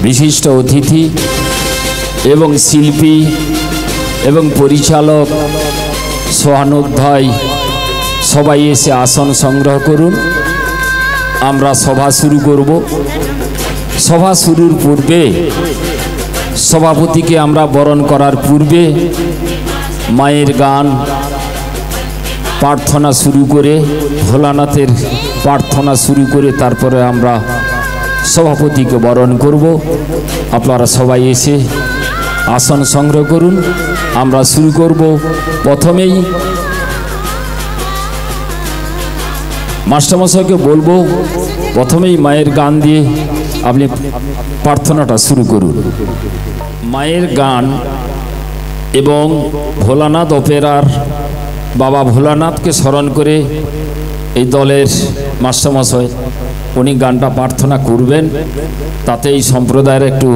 विशिष्ट अतिथि एवं शिल्पी एवं परिचालक सोहानुध्याय सबाई एसे आसन संग्रह करुन। आमरा सभा शुरू करब। सभा शुरूर पूर्वे सभापति के आमरा बरण करार पूर्वे मायेर गान प्रार्थना शुरू करे भोलानाथेर प्रार्थना शुरू करे तारपरे आमरा सभापति के बरण करब। आपनारा सबाई एसे आसन संग्रह करुन। आमरा शुरू करब। प्रथमेई मास्टारमशाई के बोलबो प्रथमेई मायेर गान दिए आपनि प्रार्थनाटा शुरू करुन। मायेर गान एवं भोलानाथ अपेरार बाबा भोलानाथ के स्मरण करे এই দলের মাস্টারমশাই উনি গানটা প্রার্থনা করবেন, তাতে এই সম্প্রদায়ের একটু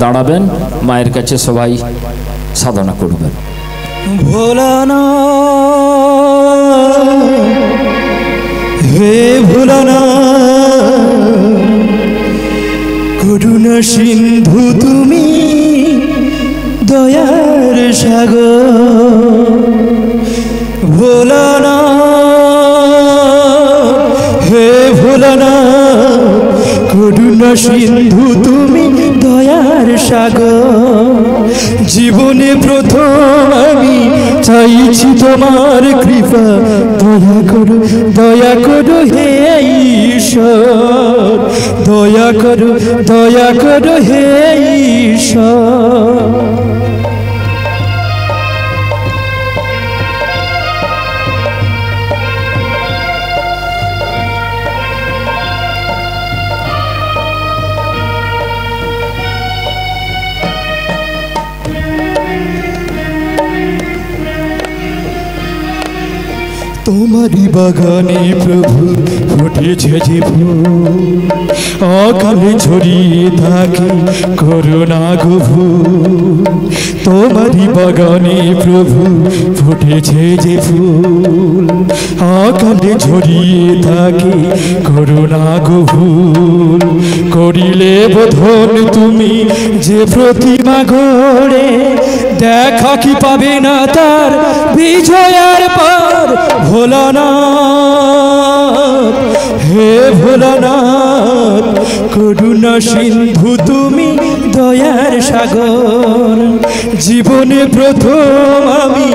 দাঁড়াবেন, মায়ের কাছে সবাই সাধনা করবেন। ভোলানাথ হে ভোলানাথ করুণা সিন্ধু তুমি দয়ার সাগর। ভোলানাথ হে ভোলানাথ করুণা সিন্ধু তুমি দয়ার সাগর। জীবনে প্রথম আমি চাইছি তোমার কৃপা, দয়া করো হে ঈশ্বর, দয়া করো হে ঈশ্বর। তোমারি বাগানে প্রভু ফুটেছে যে ফুল, অকালে ছড়িয়ে থাকে করুণা গভীর। তোমারি বাগানে প্রভু ফুটেছে যে ফুল, অকালে ছড়িয়ে থাকে করুণা গভীর। করিলে বোধন তুমি যে প্রতিমা গড়ে, দেখা কি পাবে না তার বিজয়ের পর। ভোলানাথ হে ভোলানাথ করুণা সিন্ধু তুমি দয়ার সাগর। জীবনে প্রথম আমি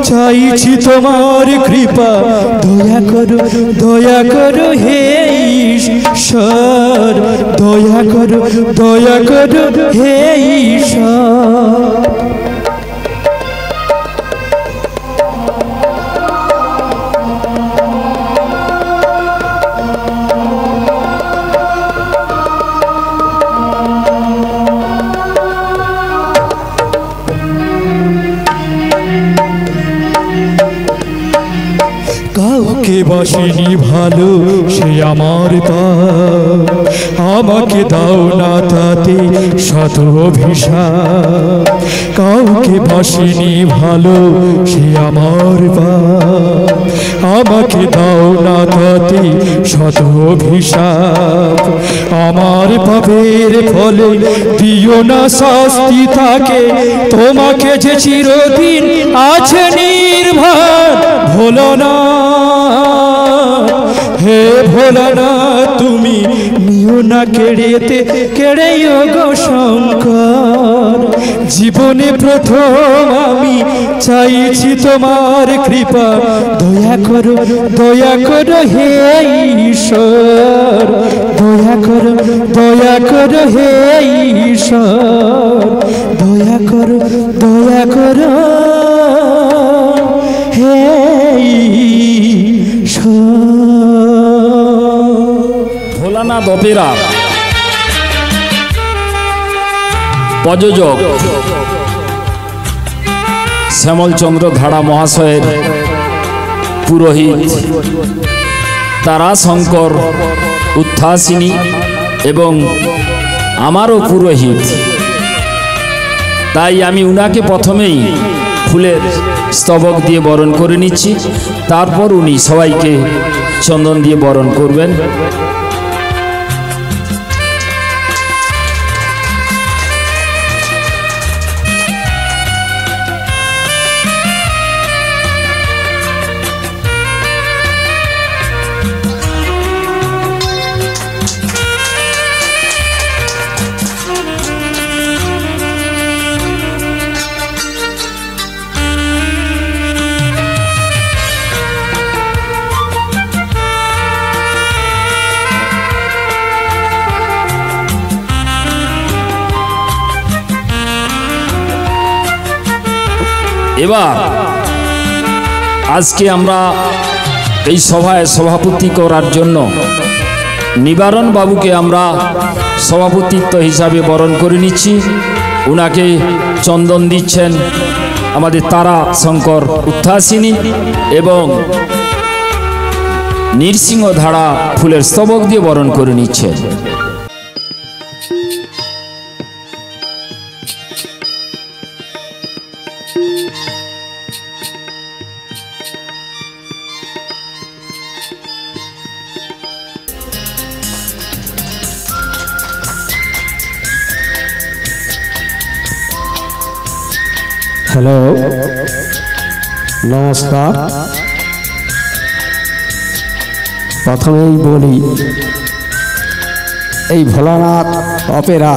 চাইছি তোমার কৃপা, দয়া করো হে ঈশ্বর, দয়া করো হে ঈশ্বর। কাউকে বাসিনি ভালো সে আমার পাপ, আমাকে দাও না তাতে শত অভিশাপ। কাউকে বাসিনি ভালো সে আমার পাপ, আমাকে দাও না তাতে শত অভিশাপ। আমার পাপের ফলে দিও না শাস্তি তাকে, তোমাকে যে চিরদিন আছে নির্ভর। ভোলানাথ হে ভোলানাথ তুমি নিও দিও না কেড়েতে কেড়ে গো শঙ্কর, জীবনে প্রথম আমি চাইছি তোমার কৃপা, দয়া করো হে ঈশ্বর, দয়া করো হে ঈশ্বর, দয়া করো হে ভোলানাথ অপেরা প্রযোজক শ্যামলচন্দ্র ধাড়া মহাশয়ের পুরোহিত তারাশঙ্কর উত্থাসিনী এবং আমারও পুরোহিত, তাই আমি উনাকে প্রথমেই ফুলের স্তবক দিয়ে বরণ করে নিচ্ছি, তারপর উনি সবাইকে চন্দন দিয়ে বরণ করবেন। এবার আজকে আমরা এই সভায় সভাপতি করার জন্য নিবারণ বাবুকে আমরা সভাপতিত্ব হিসাবে বরণ করে নিচ্ছি। উনাকে চন্দন দিচ্ছেন আমাদের তারাশঙ্কর উত্থাসিনী এবং নৃসিংহ ধাড়া ফুলের স্তবক দিয়ে বরণ করে নিচ্ছেন। হ্যালো, নমস্কার। প্রথমেই বলি, এই ভোলানাথ অপেরা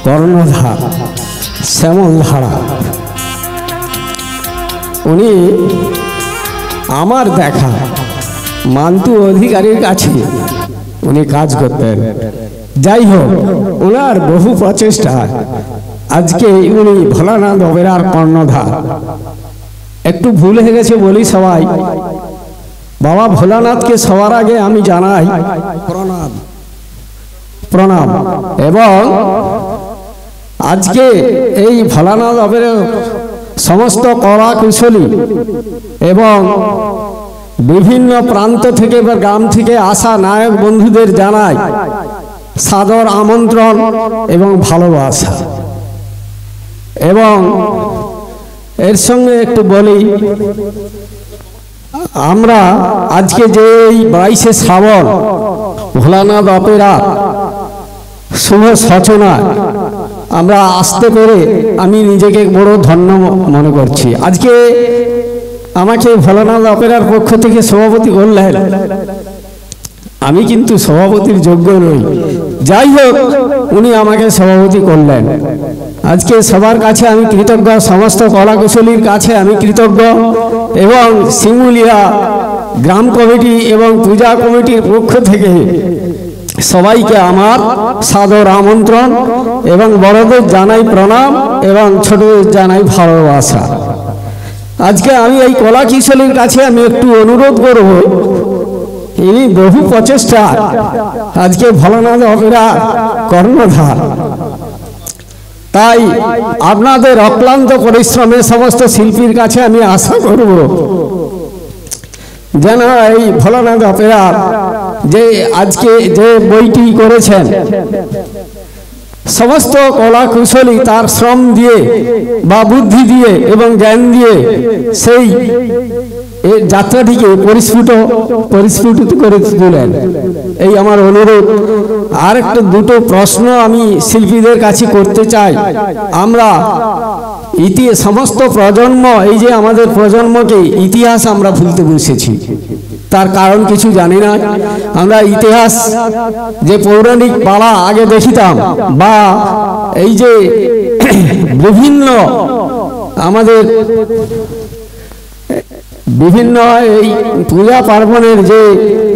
কর্ণধার শ্যামল ধাড়া, উনি আমার দেখা মান্তু অধিকারীর কাছে উনি কাজ করতেন। যাই হোক, ওনার বহু প্রচেষ্টা আজকে উনি ভোলানাথ অপেরার কর্ণধার। একটু ভুল হয়ে গেছে বলি সবাই, বাবা ভোলানাথকে সবার আগে আমি জানাই প্রণাম। এবং আজকে এই ভোলানাথ অপেরা সমস্ত কলা কুশলী এবং বিভিন্ন প্রান্ত থেকে বা গ্রাম থেকে আসা নায়ক বন্ধুদের জানাই সাদর আমন্ত্রণ এবং ভালোবাসা। এবং এর সঙ্গে একটু বলি, আমরা আজকে যে এই 22শে শ্রাবণ ভোলানাথ অপেরা শুভ সূচনা আমরা আসতে পেরে আমি নিজেকে বড় ধন্য মনে করছি। আজকে আমাকে ভোলানাথ অপেরার পক্ষ থেকে সভাপতি করলেন, আমি কিন্তু সভাপতির যোগ্য নই। যাই হোক, উনি আমাকে সভাপতি করলেন। আজকে সবার কাছে আমি কৃতজ্ঞ, সমস্ত কলাকুশলীর কাছে আমি কৃতজ্ঞ এবং সিঙ্গুলিয়া গ্রাম কমিটি এবং পূজা কমিটির পক্ষ থেকে সবাইকে আমার সাদর আমন্ত্রণ এবং বড়দের জানাই প্রণাম এবং ছোটদের জানাই ভালোবাসা। আজকে আমি এই কলা কিশোরীর কাছে আমি একটু অনুরোধ করব, ইনি বহু প্রচেষ্টা আজকে ভোলানাথ অপেরা কর্ণধার, তাই আপনাদের অক্লান্ত পরিশ্রমে সমস্ত শিল্পীর কাছে আমি আশা করব যেন এই ভোলানাথ অপেরা যে আজকে যে বইটি করেছেন সমস্ত কলা কুশলী তার শ্রম দিয়ে বা বুদ্ধি দিয়ে এবং জ্ঞান দিয়ে সেই এই যাত্রাটিকে পরিস্ফুটিত করে তুলেন, এই আমার অনুরোধ। আর একটা দুটো প্রশ্ন আমি শিল্পীদের কাছে করতে চাই। আমরা সমস্ত প্রজন্ম, এই যে আমাদের প্রজন্মকে ইতিহাস আমরা ভুলতে বসেছি, তার কারণ কিছু জানি না। আমরা ইতিহাস যে পৌরাণিক পালা আগে দেখিতাম, বা এই যে বিভিন্ন আমাদের বিভিন্ন এই পূজা পার্বণের যে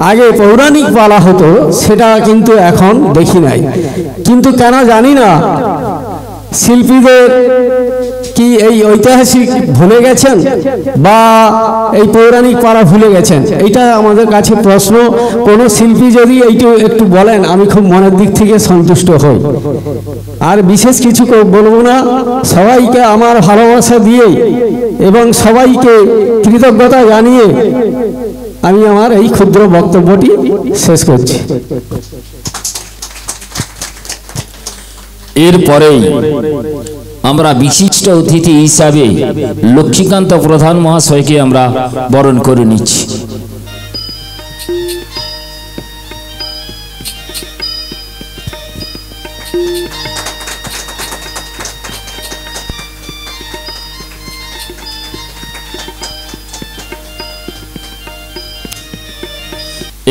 আগে পৌরাণিক পালা হতো, সেটা কিন্তু এখন দেখি নাই। কিন্তু কেন জানি না, শিল্পীদের কি এই ঐতিহাসিক ভুলে গেছেন, বা এই পৌরাণিক পালা ভুলে গেছেন? এটা আমাদের কাছে প্রশ্ন। কোনো শিল্পী যদি এইটা একটু বলেন, আমি খুব মনের দিক থেকে সন্তুষ্ট হই। আর বিশেষ কিছু বলবো না, সবাইকে আমার ভালোবাসা দিয়ে এবং সবাইকে কৃতজ্ঞতা জানিয়ে আমি আমার এই ক্ষুদ্র বক্তব্যটি শেষ করছি। এরপরেই আমরা বিশিষ্ট অতিথি হিসাবে লক্ষ্মীকান্ত প্রধান মহাশয়কে আমরা বরণ করে নিচ্ছি।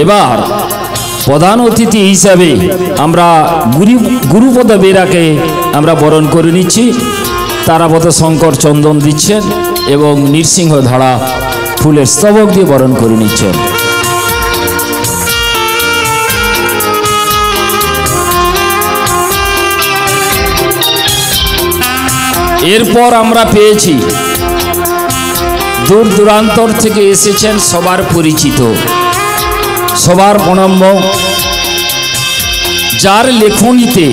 এবার প্রধান অতিথি হিসাবে আমরা গুরুপদ বেরাকে আমরা বরণ করে নিচ্ছি। তারাপদ শঙ্কর চন্দন দিচ্ছেন এবং নৃসিংহ ধারা ফুলের স্তবক দিয়ে বরণ করে নিচ্ছেন। এরপর আমরা পেয়েছি দূর দূরান্তর থেকে এসেছেন, সবার পরিচিত, সবার প্রণম্য, যার লেখনীতে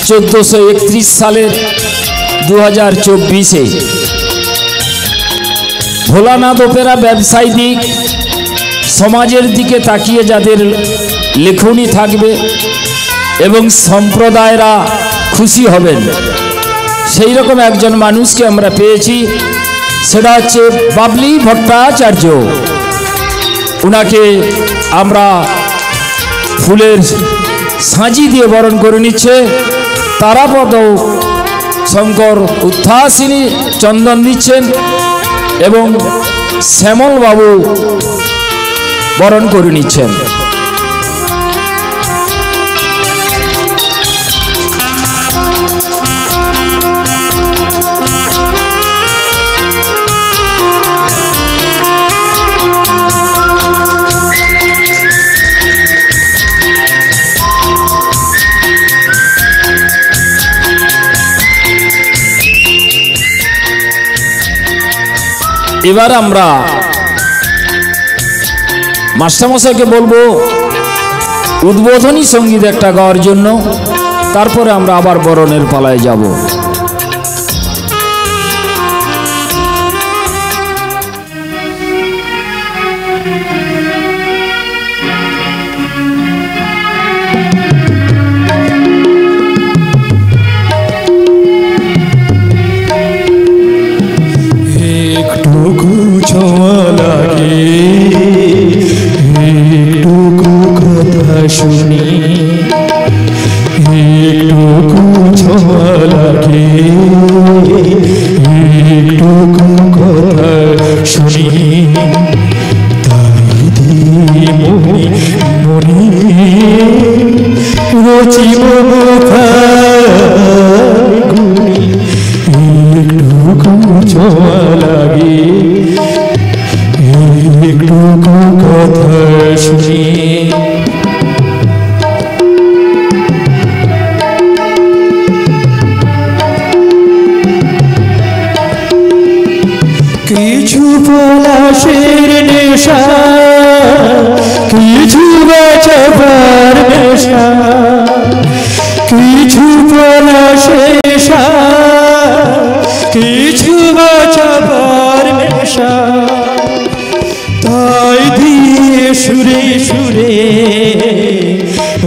1431 সালের 2024-এ ভোলানাথ অপেরা ব্যবসায়ী দিক, সমাজের দিকে তাকিয়ে যাদের লেখনী থাকবে এবং সম্প্রদায়রা খুশি হবেন, সেই রকম একজন মানুষকে আমরা পেয়েছি। সেটা হচ্ছে বাবলি ভট্টাচার্য। উনাকে আমরা ফুলের সাজি দিয়ে বরণ করে নিচ্ছে। তারাপদ শঙ্কর উত্থাসিনী চন্দন দিচ্ছেন এবং শ্যামল বাবু বরণ করে নিচ্ছেন। এবার আমরা মাস্টারমশাইকে বলবো উদ্বোধনী সঙ্গীত একটা গাওয়ার জন্য, তারপরে আমরা আবার বরণের পালায় যাব। শুনি একটু ছোঁয়া লাগে, একটু কথা শুনি, তাই দিয়ে মনি মনি রচিব গুনি, একটু ছোঁয়া লাগে, একটু কথা শুনি। কিছু পলাশের নেশা, কিছু বাঁচাবার নেশা, কিছু পলাশের নেশা, কিছু বাঁচাবার নেশা, তাই দিয়ে সুরে সুরে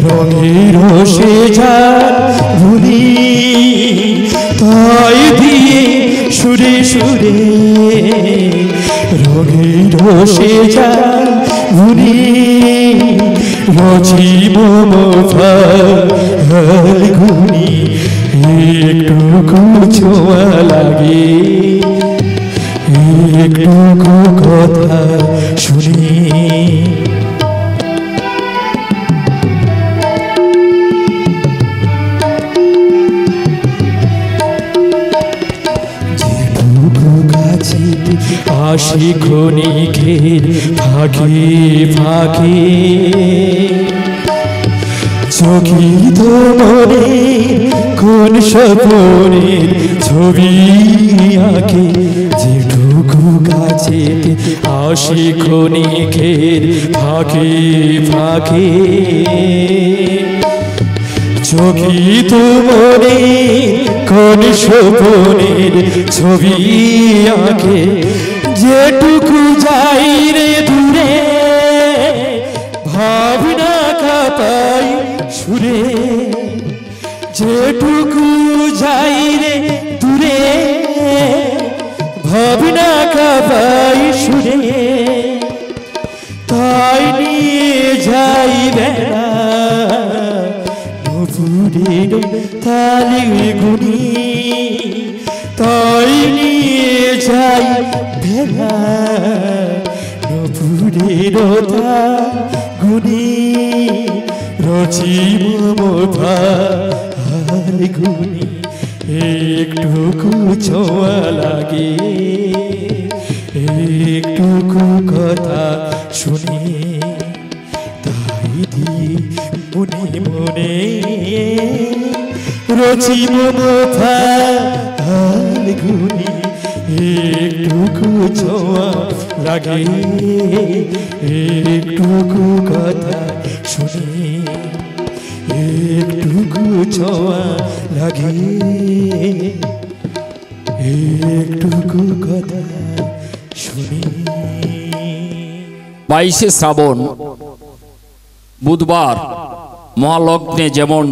রঙের সে ঝাল ভুলি, তাই দিয়ে সুরে সুরে রঙের রসে যায় ভুলি রচিব ফাল্গুনি একটুকু ছোঁয়া লাগে একটুকু কথা শুনি আসি ক্ষণিকের ফাঁকে ফাঁকে চকিত মনে কোন স্বপ্নের ছবি আঁকে যেটুকু কাছে আসি ক্ষণিকের ফাঁকে ফাঁকে চকিত মনে কোন স্বপ্নের ছবি আঁকে যেটুকু যাই রে দূরে ভাবনা কাঁপাই সুরে যেটুকু যাই রে দূরে ভাবনা কাঁপাই সুরে তাই নিয়ে যাই বেড়া নপুরের তালি গুনি তাই নিয়ে যাই ভেলা নপুরের গুনি রচিব ফাল্গুনি একটুকু ছোঁয়া লাগে একটুকু কথা শুনি তাই দিয়ে মনে মনে রচিব ফাল্গুনি একটুকু ছোঁয়া লাগে একটুকু কথা শুনি একটুকু ছোঁয়া লাগে একটুকু কথা শুনি। 22শে শ্রাবণ বুধবার মহালগ্নে যেমন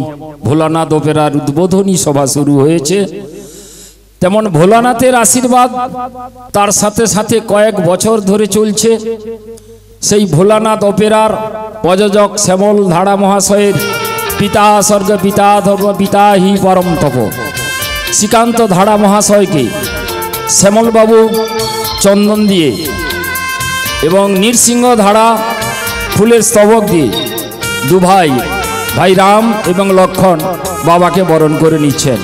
ভোলানাথ অপেরার উদ্বোধনী সভা শুরু হয়েছে, তেমন ভোলানাথের আশীর্বাদ তার সাথে সাথে কয়েক বছর ধরে চলছে। সেই ভোলানাথ অপেরার প্রযোজক শ্যামল ধাড়া মহাশয়ের পিতা স্বর্গ পিতা ধর্ম পিতা হি পরম তপ শ্রীকান্ত ধাড়া মহাশয়কে শ্যামলবাবু চন্দন দিয়ে এবং নৃসিংহ ধাড়া ফুলের স্তবক দিয়ে দু ভাই ভাই রাম এবং লক্ষণ বাবাকে বরণ করে নিচ্ছেন।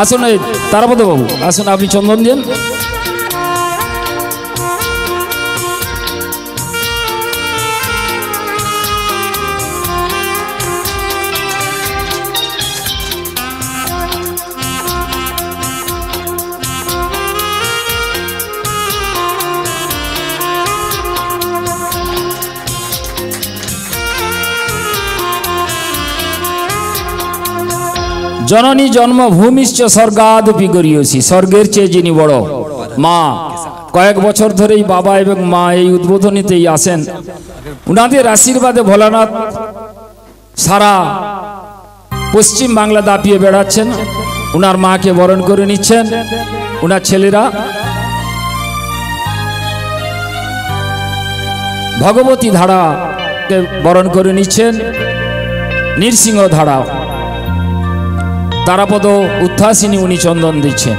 আসুন তারাপদ বাবু, আসুন আপনি চন্দন দেন। জননী জন্মভূমিশ্চ স্বর্গাদপি গরীয়সী, স্বর্গের চেয়ে যিনি বড় মা। কয়েক বছর ধরেই বাবা এবং মা এই উদ্বোধনীতেই আসেন। উনাদের আশীর্বাদে ভোলানাথ সারা পশ্চিম বাংলা দাপিয়ে বেড়াচ্ছেন। উনার মাকে বরণ করে নিচ্ছেন। উনার ছেলেরা ভগবতী ধাড়াকে বরণ করে নিচ্ছেন। নৃসিংহ ধাড়া তারাপদ উত্থাসিনী উনি চন্দন দিচ্ছেন।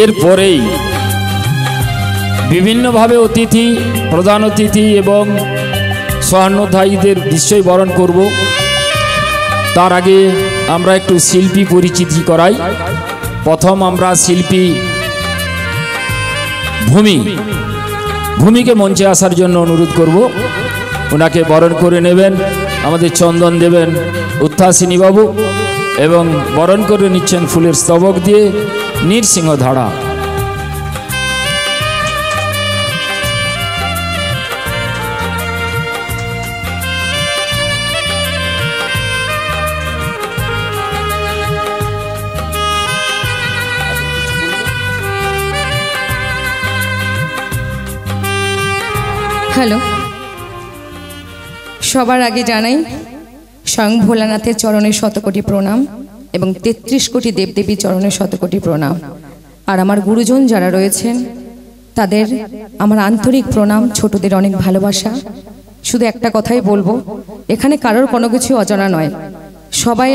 এরপরেই বিভিন্নভাবে অতিথি, প্রধান অতিথি এবং স্বর্ণধায়ীদের নিশ্চয়ই বরণ করব। তার আগে আমরা একটু শিল্পী পরিচিতি করাই। প্রথম আমরা শিল্পী ভূমিকে মঞ্চে আসার জন্য অনুরোধ করব। ওনাকে বরণ করে নেবেন, আমাদের চন্দন দেবেন উত্থাসিনী বাবু এবং বরণ করে নিচ্ছেন ফুলের স্তবক দিয়ে নৃসিংহ ধাড়া। হ্যালো, সবার আগে জানাই স্বয়ং ভোলানাথের চরণে শতকোটি প্রণাম এবং ৩৩ কোটি দেবদেবী চরণে শতকোটি প্রণাম। আর আমার গুরুজন যারা রয়েছেন তাদের আমার আন্তরিক প্রণাম, ছোটদের অনেক ভালোবাসা। শুধু একটা কথাই বলবো, এখানে কারোর কোনো কিছু অজানা নয়। সবাই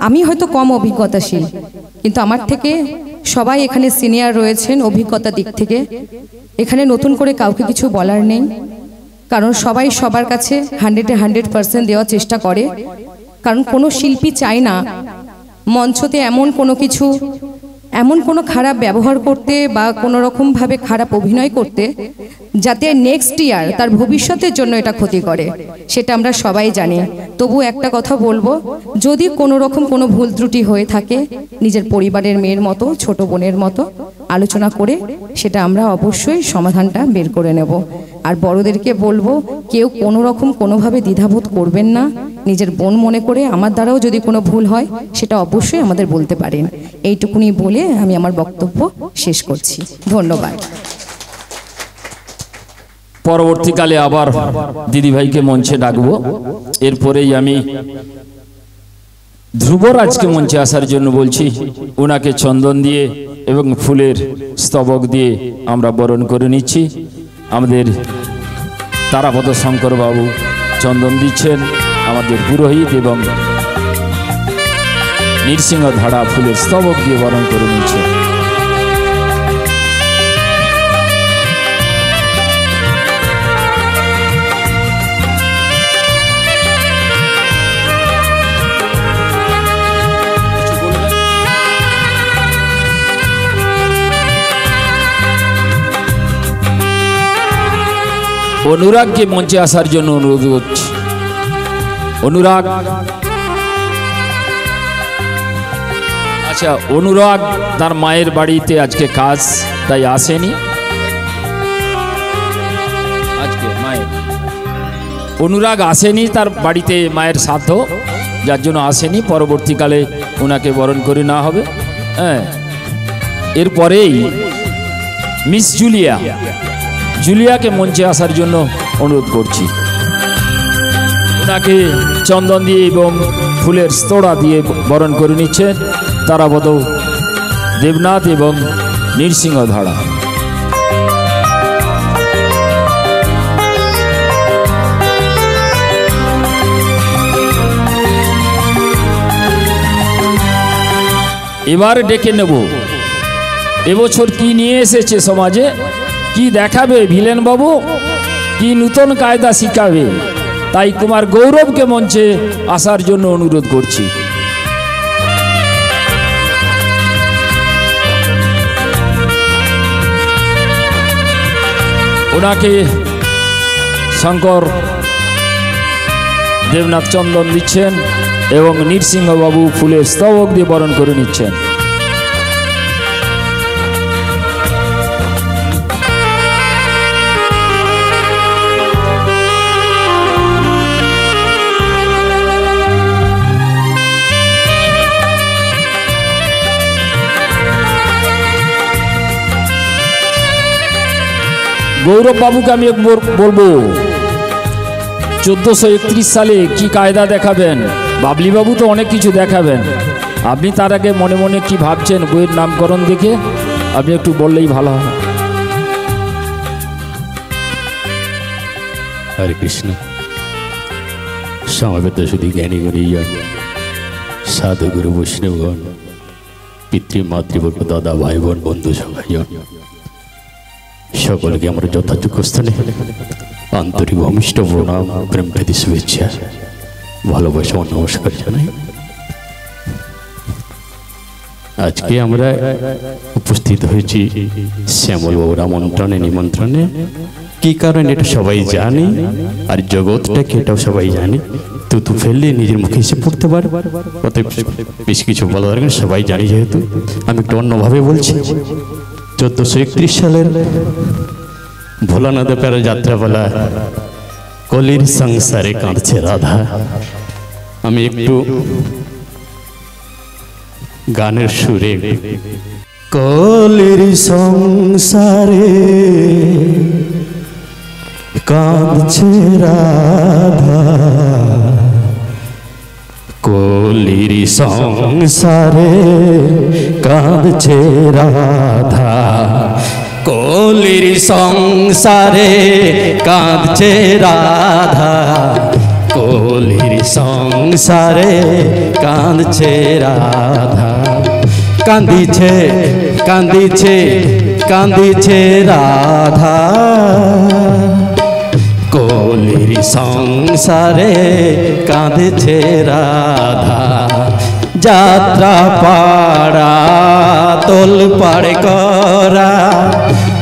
আমি হয়তো কম অভিজ্ঞতাশীল, কিন্তু আমার থেকে সবাই এখানে সিনিয়র রয়েছেন অভিজ্ঞতার দিক থেকে। এখানে নতুন করে কাউকে কিছু বলার নেই, কারণ সবাই সবার কাছে 100% দেওয়ার চেষ্টা করে। কারণ কোনো শিল্পী চায় না মঞ্চতে এমন কোনো খারাপ ব্যবহার করতে বা কোনো রকমভাবে খারাপ অভিনয় করতে যাতে নেক্সট ইয়ার তার ভবিষ্যতের জন্য এটা ক্ষতি করে, সেটা আমরা সবাই জানি। তবু একটা কথা বলবো, যদি কোনো রকম কোনো ভুল ত্রুটি হয়ে থাকে নিজের পরিবারের মেয়ের মতো, ছোট বোনের মতো আলোচনা করে সেটা আমরা অবশ্যই সমাধানটা বের করে নেব। আর বড়দেরকে বলবো, কেউ কোনো রকম কোনোভাবে দ্বিধাবোধ করবেন না, নিজের বোন মনে করে আমার দ্বারাও যদি কোনো ভুল হয় সেটা অবশ্যই আমাদের বলতে পারেন। এইটুকুনি বলে আমি আমার বক্তব্য শেষ করছি। ধন্যবাদ। পরবর্তীকালে আবার দিদিভাইকে মঞ্চে ডাকবো। এরপরেই আমি ধ্রুবরাজকে মঞ্চে আসার জন্য বলছি। ওনাকে চন্দন দিয়ে এবং ফুলের স্তবক দিয়ে আমরা বরণ করে নিচ্ছি। আমাদের তারাপদ শঙ্কর বাবু চন্দন দিচ্ছেন, আমাদের পুরোহিত এবং নৃসিংহ ধারা ফুলের স্তবক দিয়ে বরণ করে নিচ্ছে। অনুরাগকে মঞ্চে আসার জন্য অনুরোধ করছি। অনুরাগ, আচ্ছা, অনুরাগ তার মায়ের বাড়িতে আজকে কাজ, তাই আসেনি। আজকে মায়ের অনুরাগ আসেনি, তার বাড়িতে মায়ের শ্রাদ্ধ, যার জন্য আসেনি। পরবর্তীকালে ওনাকে বরণ করে নেওয়া হবে। হ্যাঁ, এরপরেই মিস জুলিয়াকে মঞ্চে আসার জন্য অনুরোধ করছি। ওনাকে চন্দন দিয়ে এবং ফুলের স্তোড়া দিয়ে বরণ করে নিচ্ছেন তারাপদ দেবনাথ এবং নৃসিংহ ধারা। এবার ডেকে নেব, এবছর কি নিয়ে এসেছে সমাজে, কি দেখাবে ভিলেন বাবু, কি নূতন কায়দা শিখাবে। তাই কুমার গৌরবকে মঞ্চে আসার জন্য অনুরোধ করছি। ওনাকে শঙ্কর দেবনাথ চন্দন দিচ্ছেন এবং নৃসিংহবাবু ফুলের স্তবক দিয়ে বরণ করে নিচ্ছেন। গৌরব বাবুকে আমি বলবো 1431 সালে কি কায়দা দেখাবেন। বাবলি বাবু তো অনেক কিছু দেখাবেন, আপনি তার আগে মনে মনে কি ভাবছেন বইয়ের নামকরণ দেখে আপনি একটু বললেই ভালো হয়। হরে কৃষ্ণ। সমবেত শুধু জ্ঞানী গণীজন, সাধু গুরু বৈষ্ণবগণ, পিতৃ মাতৃবর্গ, দাদা ভাই বোন, বন্ধু সভাইজন, সকলকে আমরা যথাযোগ্য স্থানে আন্তরিক অমিষ্ট প্রণাম, প্রেম প্রীতি শুভেচ্ছা, ভালোবাসা ও নমস্কার জানাই। আজকে আমরা উপস্থিত হয়েছি শ্যামল বাবুর আমন্ত্রণে, নিমন্ত্রণে। কি কারণ এটা সবাই জানে, আর জগৎটাকে এটাও সবাই জানে। তো ফেললে নিজের মুখে এসে পড়তে পারে, অতএব বেশ কিছু বলা দরকার, সবাই জানি। যেহেতু আমি একটু অন্যভাবে বলছি, 1431 সালের ভোলানাথের প্যারা যাত্রাপালা, কলির সংসারে কাঁদছে রাধা। আমি একটু গানের সুরে, কলির সংসারে কাঁদছে রাধা কলির সংসারে কাঁদছে রাধা কলির সংসারে কাঁদছে রাধা কলির সংসারে কাঁদছে রাধা কাঁদিছে কাঁদিছে কাঁদিছে রাধা কলির সংসারে কাঁদছে রাধা যাত্রা পাড়া তোল পাড় করা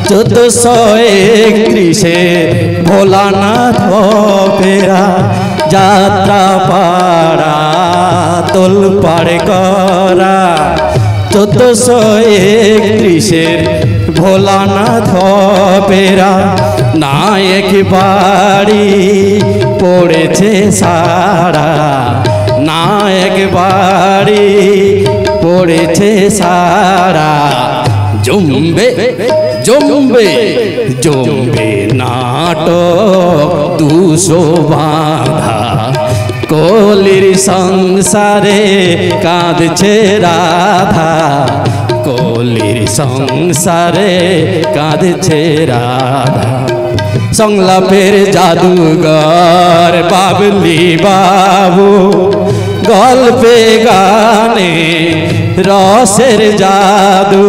1431 ভোলানাথ অপেরা যাত্রা পাড়া তোল পাড় করা 1431 ভোলানাথ অপেরা নায়ক বাড়ি পড়েছে সারা নায়ক বাড়ি পড়েছে সারা জমবে জমবে জমবে নাটক 200 বাঁধা কলির সংসারে কাঁদছে রাধা কলির সংসারে কাঁদছে রাধা সংলাপের জাদুঘর বাবলি বাবু গল্পে গানে রসের জাদু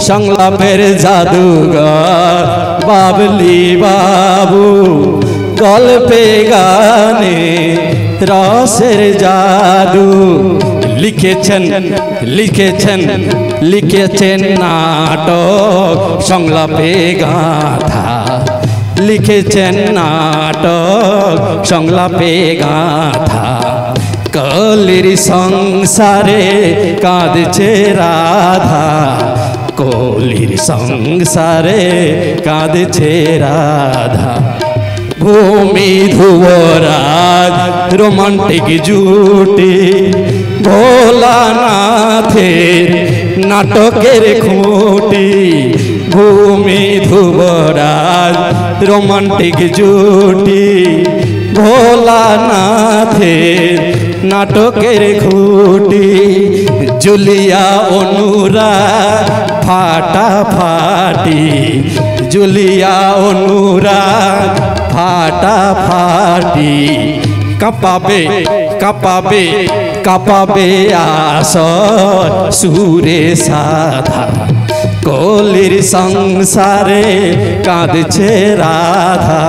সংলাপের জাদুঘর বাবলি বাবু গল্পে গানে রসের জাদু লিখেছেন লিখেছেন লিখেছেন নাটক সংলাপে গাথা লিখেছেন নাটক সংলাপে গাথা কলির সংসারে কাঁদছে রাধা কলির সংসারে কাঁদছে রাধা ভূমি ধুবরাজ রোমান্টিক জুটি ভোলানাথের নাটকের খুঁটি ভূমি ধুবরাজ রোমান্টিক জুটি ভোলানাথের নাটকের খুঁটি জুলিয়া অনুরাগ ফাটাফাটি জুলিয়া অনুরাগ ফাটাফাটি কাঁপাবে কাঁপাবে কাঁপাবে আসর সুরে সাধা কলির সংসারে কাঁদছে রাধা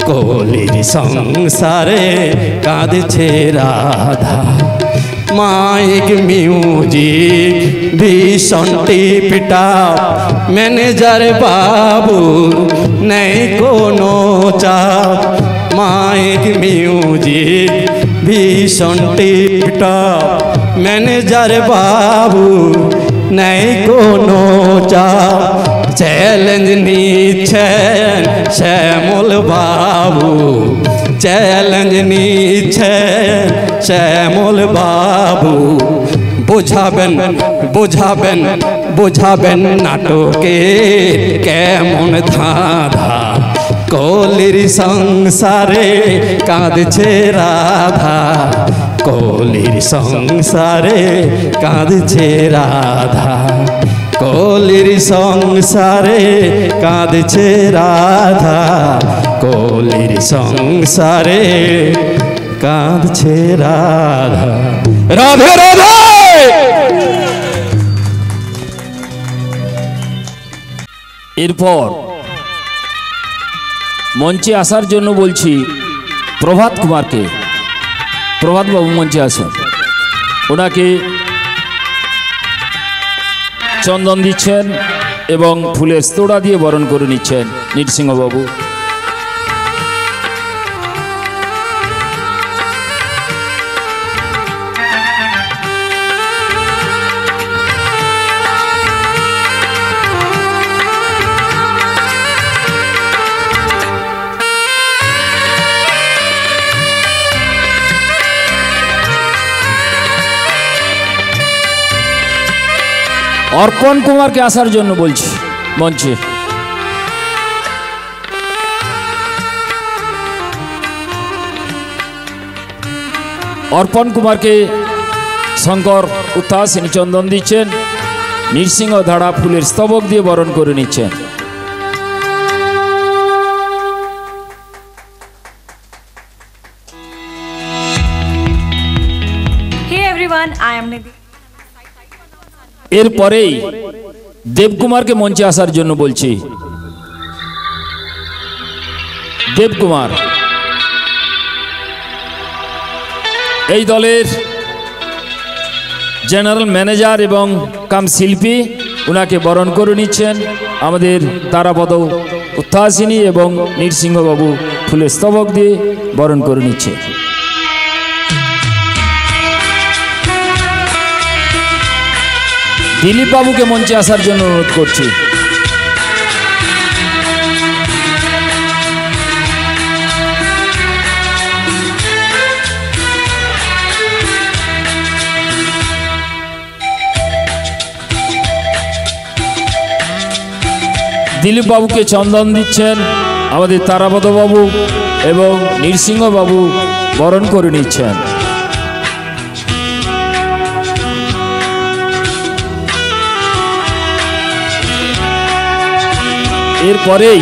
কলির সংসারে কাঁদছে রাধা মাইক মিউজিক ভীষণ টিপটাপ ম্যানেজার বাবুর নেই কোনো চাপ মাইক মিউজিক ভীষণ টিপটাপ ম্যানেজার বাবু নেই কোনো চাপ চ্যালেঞ্জ নিচ্ছেন শ্যামল বাবু চ্যালেঞ্জ নিচ্ছেন শ্যামল বাবু বোঝাবেন বোঝাবেন বোঝাবেন নাটকে কেমন ধাঁধা কলির সংসারে কাঁদছে রাধা কলির সংসারে কাঁদছে রাধা কলির সংসারে কাঁদছে রাধা কলির সংসারে কাঁদছে রাধা রাধে রাধে। এরপর মঞ্চে আসার জন্য বলছি প্রভাত কুমারকে। প্রভাত বাবু মঞ্চে আসুন। ওনাকে চন্দন দিচ্ছেন এবং ফুলের স্তোড়া দিয়ে বরণ করে নিচ্ছেন নৃসিংহবাবু। অর্পণ কুমারকে আসার জন্য বলছি মঞ্চে। অর্পণ কুমারকে শঙ্কর উত্থাসিনী চন্দন দিচ্ছেন, নৃসিংহ ধারা ফুলের স্তবক দিয়ে বরণ করে নিচ্ছেন। এরপরেই দেবকুমারকে মঞ্চে আসার জন্য বলছি। দেবকুমার এই দলের জেনারেল ম্যানেজার এবং কাম শিল্পী, উনাকে বরণ করে নিচ্ছেন আমাদের তারাপদ উত্থাসিনী এবং নৃসিংহবাবু ফুলের স্তবক দিয়ে বরণ করে নিচ্ছে। দিলীপ বাবুকে মঞ্চে আসার জন্য অনুরোধ করছি। দিলীপ বাবুকে চন্দন দিচ্ছেন আমাদের তারাপদ বাবু এবং নৃসিংহ বাবু বরণ করে নিচ্ছেন। এরপরেই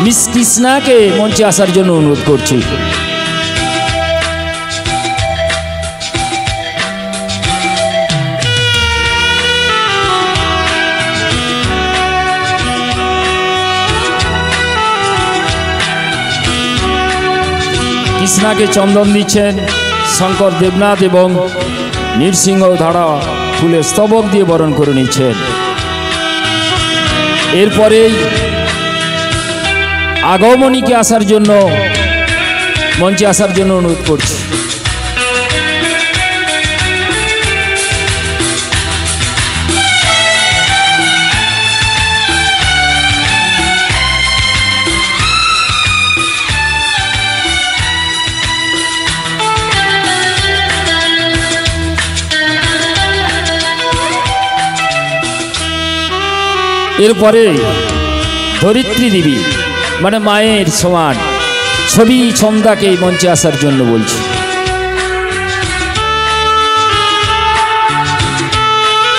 মিস কৃষ্ণাকে মঞ্চে আসার জন্য অনুরোধ করছি। কৃষ্ণাকে চন্দন দিচ্ছেন শঙ্কর দেবনাথ এবং নৃসিংহ ধারা ফুলের স্তবক দিয়ে বরণ করে নিচ্ছেন। এরপরেই আগমনীকে আসার জন্য মঞ্চে আসার জন্য অনুরোধ করছি। এরপরে ধরিত্রী দেবী মানে মায়ের সমান ছবি ছন্দাকে মঞ্চে আসার জন্য বলছি।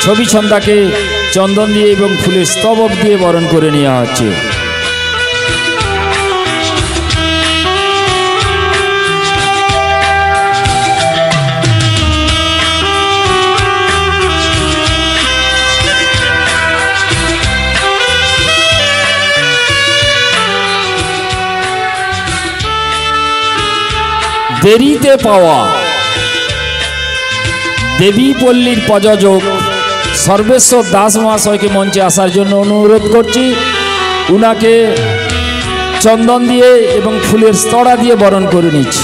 ছবি ছন্দাকে চন্দন দিয়ে এবং ফুলের স্তবক দিয়ে বরণ করে নেওয়া হচ্ছে। দেরিতে পাওয়া দেবী পল্লীর প্রযোজক সর্বেশ্বর দাস মহাশয়কে মঞ্চে আসার জন্য অনুরোধ করছি। উনাকে চন্দন দিয়ে এবং ফুলের স্তড়া দিয়ে বরণ করে নিচ্ছি।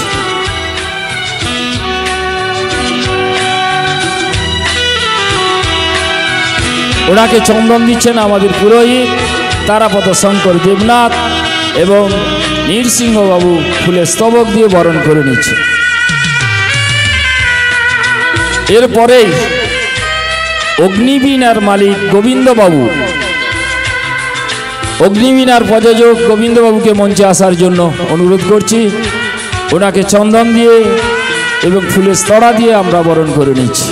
ওনাকে চন্দন দিচ্ছেন আমাদের পুরোহিত তারাপদ শঙ্কর দেবনাথ এবং নৃসিংহবাবু ফুলের স্তবক দিয়ে বরণ করে নিচ্ছে। এরপরেই অগ্নিবীণার মালিক গোবিন্দবাবু, অগ্নিবীণার প্রযোজক গোবিন্দবাবুকে মঞ্চে আসার জন্য অনুরোধ করছি। ওনাকে চন্দন দিয়ে এবং ফুলের স্তড়া দিয়ে আমরা বরণ করে নিচ্ছি।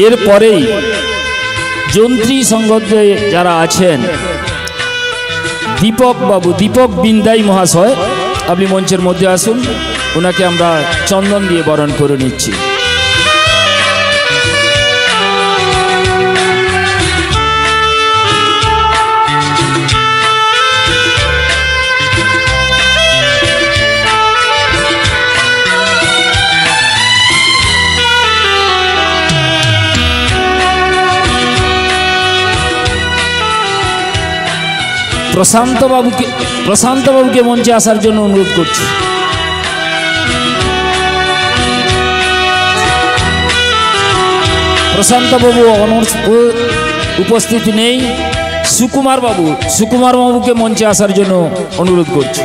এরপরেই যন্ত্রী সংঘে যারা আছেন দীপক বাবু, দীপক বিন্দাই মহাশয়, আপনি মঞ্চের মধ্যে আসুন। ওনাকে আমরা চন্দন দিয়ে বরণ করে নিচ্ছি। প্রশান্ত বাবুকে মঞ্চে আসার জন্য অনুরোধ করছি। প্রশান্ত বাবু উপস্থিত নেই সুকুমার বাবুকে মঞ্চে আসার জন্য অনুরোধ করছি।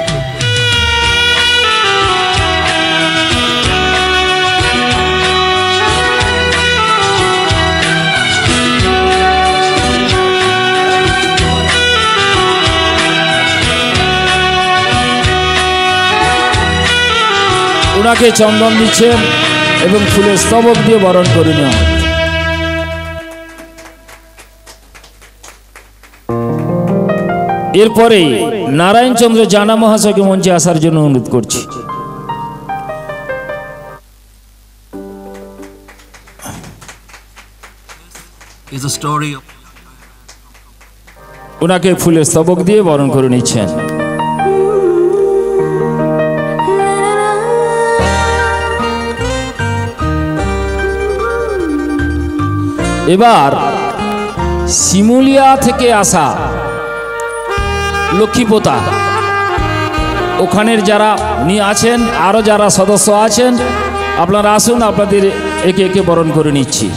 ওনাকে চন্দন দিচ্ছেন এবং ফুলের স্তবক দিয়ে বরণ করে নেওয়া। এরপরে নারায়ণ চন্দ্র জানা মহাশয়কে মঞ্চে আসার জন্য অনুরোধ করছি। ওনাকে ফুলের স্তবক দিয়ে বরণ করে নিচ্ছেন। এবার শিমুলিয়া থেকে আসা লক্ষ্মীপোতা ওখানের যারা উনি আছেন, আরো যারা সদস্য আছেন, আপনারা আসুন, আপনাদের একে একে বরণ করে নিচ্ছি।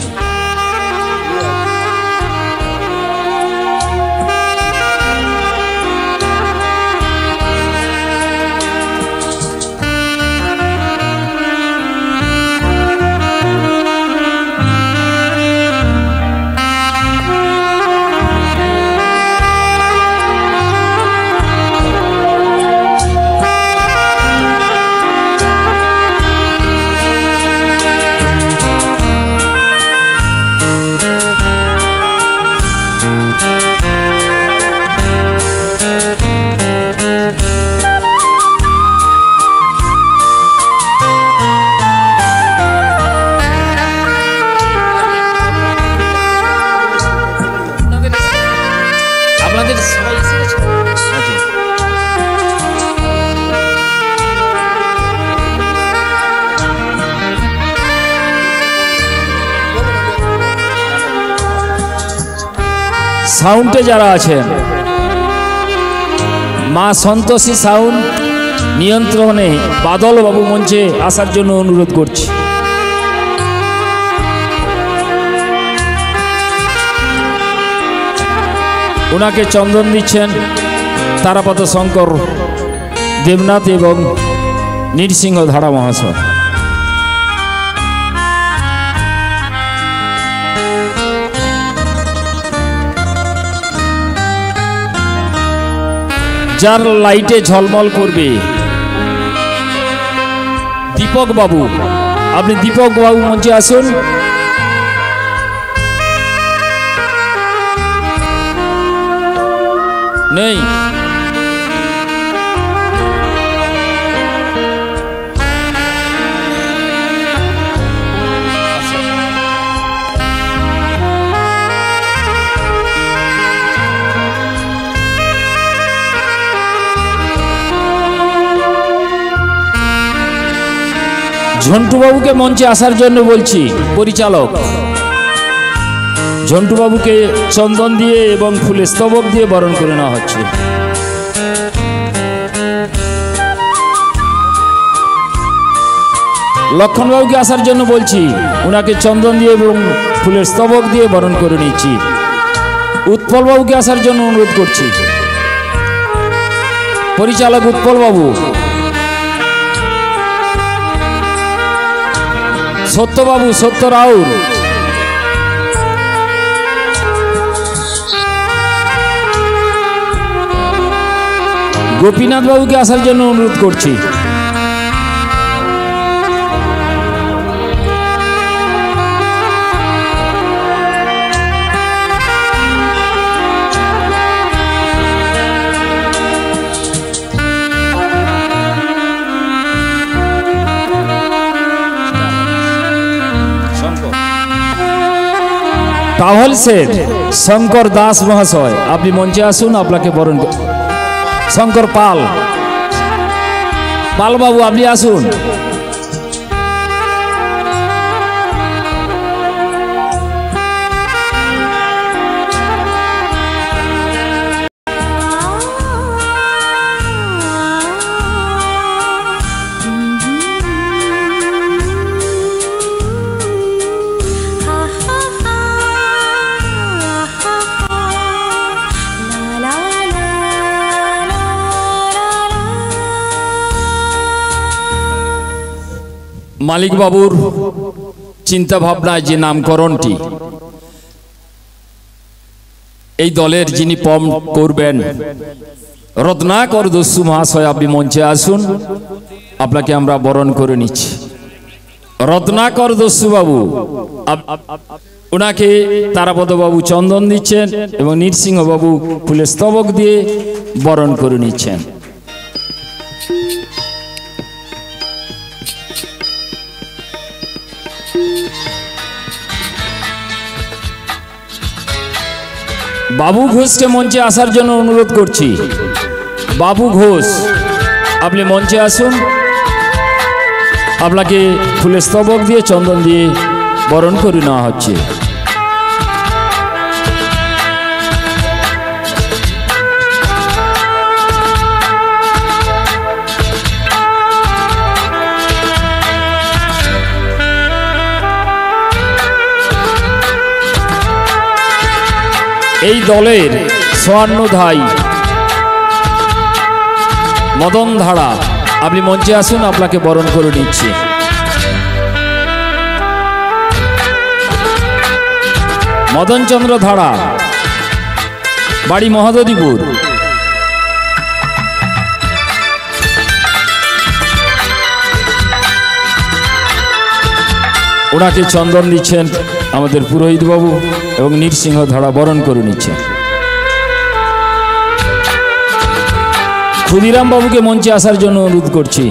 সাউন্ডে যারা আছেন, মা সন্তোষী সাউন্ড নিয়ন্ত্রণে বাদল বাবু মঞ্চে আসার জন্য অনুরোধ করছি। ওনাকে চন্দন দিচ্ছেন তারাপদ শঙ্কর দেবনাথ এবং নৃসিংহ ধারা মহাশয়। যার লাইটে ঝলমল করবে দীপক বাবু, আপনি দীপক বাবু মঞ্চে আসুন। নেই ঝন্টু বাবুকে মঞ্চে আসার জন্য বলছি। পরিচালক ঝন্টু বাবুকে চন্দন দিয়ে এবং ফুলের স্তবক দিয়ে বরণ করে নেওয়া হচ্ছে। লক্ষণ বাবুকে আসার জন্য বলছি, ওনাকে চন্দন দিয়ে এবং ফুলের স্তবক দিয়ে বরণ করে নিচ্ছি। উৎপল বাবুকে আসার জন্য অনুরোধ করছি। পরিচালক উৎপল বাবু, সত্যবাবু, সত্য রাউল, গোপীনাথ বাবুকে আসার জন্য অনুরোধ করছি। তাহল শেঠ শঙ্কর দাস মহাশয়, আপনি মঞ্চে আসুন, আপনাকে বরণ। শঙ্কর পাল, পাল বাবু আপনি আসুন। মালিক বাবুর চিন্তা ভাবনায় যে নামকরণটি, এই দলের যিনি পম করবেন রত্নাকর দস্যু মহাশয়, আপনি মঞ্চে আসুন, আপনাকে আমরা বরণ করে নিচ্ছি। রত্নাকর দস্যু বাবু, ওনাকে তারাপদ বাবু চন্দন দিচ্ছেন এবং নৃসিংহ বাবু ফুলের স্তবক দিয়ে বরণ করে নিচ্ছেন। বাবু ঘোষকে মঞ্চে আসার জন্য অনুরোধ করছি। বাবু ঘোষ, আপনি মঞ্চে আসুন, আপনাকে ফুলের স্তবক দিয়ে চন্দন দিয়ে বরণ করে নেওয়া হচ্ছে। এই দলের স্বর্ণধাই মদন ধারা, আপনি মঞ্চে আসুন, আপনাকে বরণ করে নিচ্ছি। মদন চন্দ্র ধারা, বাড়ি মহাদদিপুর, ওনাকে চন্দন দিচ্ছেন আমাদের পুরোহিত বাবু এবং নৃসিংহ ধারা বরণ করে নিচ্ছেন। ক্ষুদিরাম বাবুকে মঞ্চে আসার জন্য অনুরোধ করছি।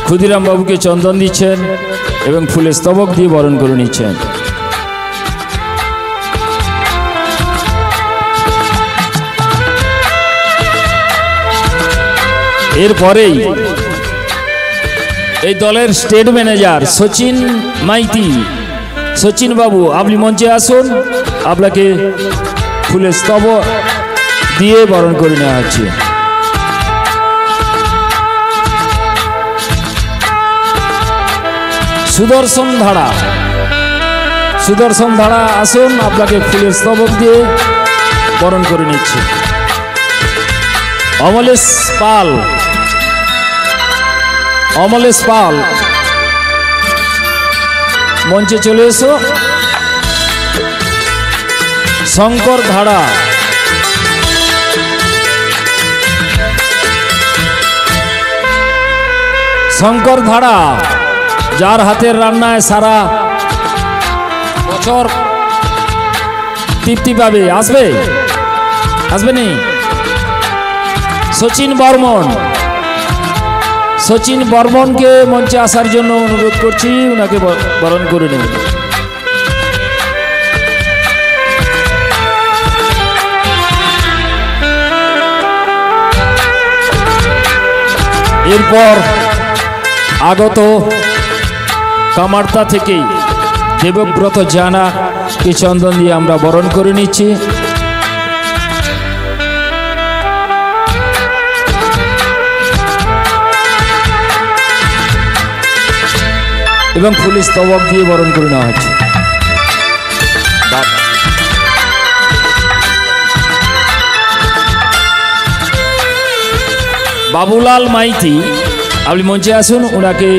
ক্ষুদিরাম বাবুকে চন্দন দিচ্ছেন এবং ফুলের স্তবক দিয়ে বরণ করে নিচ্ছেন। এরপরেই এই দলের স্টেট ম্যানেজার সচিন মাইতি, সচিন বাবু আপনি মঞ্চে আসুন, আপনাকে ফুলের স্তবক দিয়ে বরণ করে নেওয়া হচ্ছে। সুদর্শন ধারা, সুদর্শন ধারা আসুন, আপনাকে ফুলের স্তবক দিয়ে বরণ করে নিচ্ছে। অমলেশ পাল, অমলেশ পাল মঞ্চে চলে এসো। শঙ্কর ধারা, শঙ্কর ধারা যার হাতের রান্নায় সারা বছর তৃপ্তি পাবে, আসবে আসবে নি। সচিন বর্মন, সচিন বর্মনকে মঞ্চে আসার জন্য অনুরোধ করছি, ওনাকে বরণ করে নেব। এরপর আগত কামারতা থেকে দেবব্রত জানা কে চন্দন দিয়ে আমরা বরণ করে নিচ্ছি। এবং ফুলের স্তবক দিয়ে বরণ করে নেওয়া হচ্ছে। বাবুলাল মাইতি আপনি মঞ্চে আসুন, ওনাকে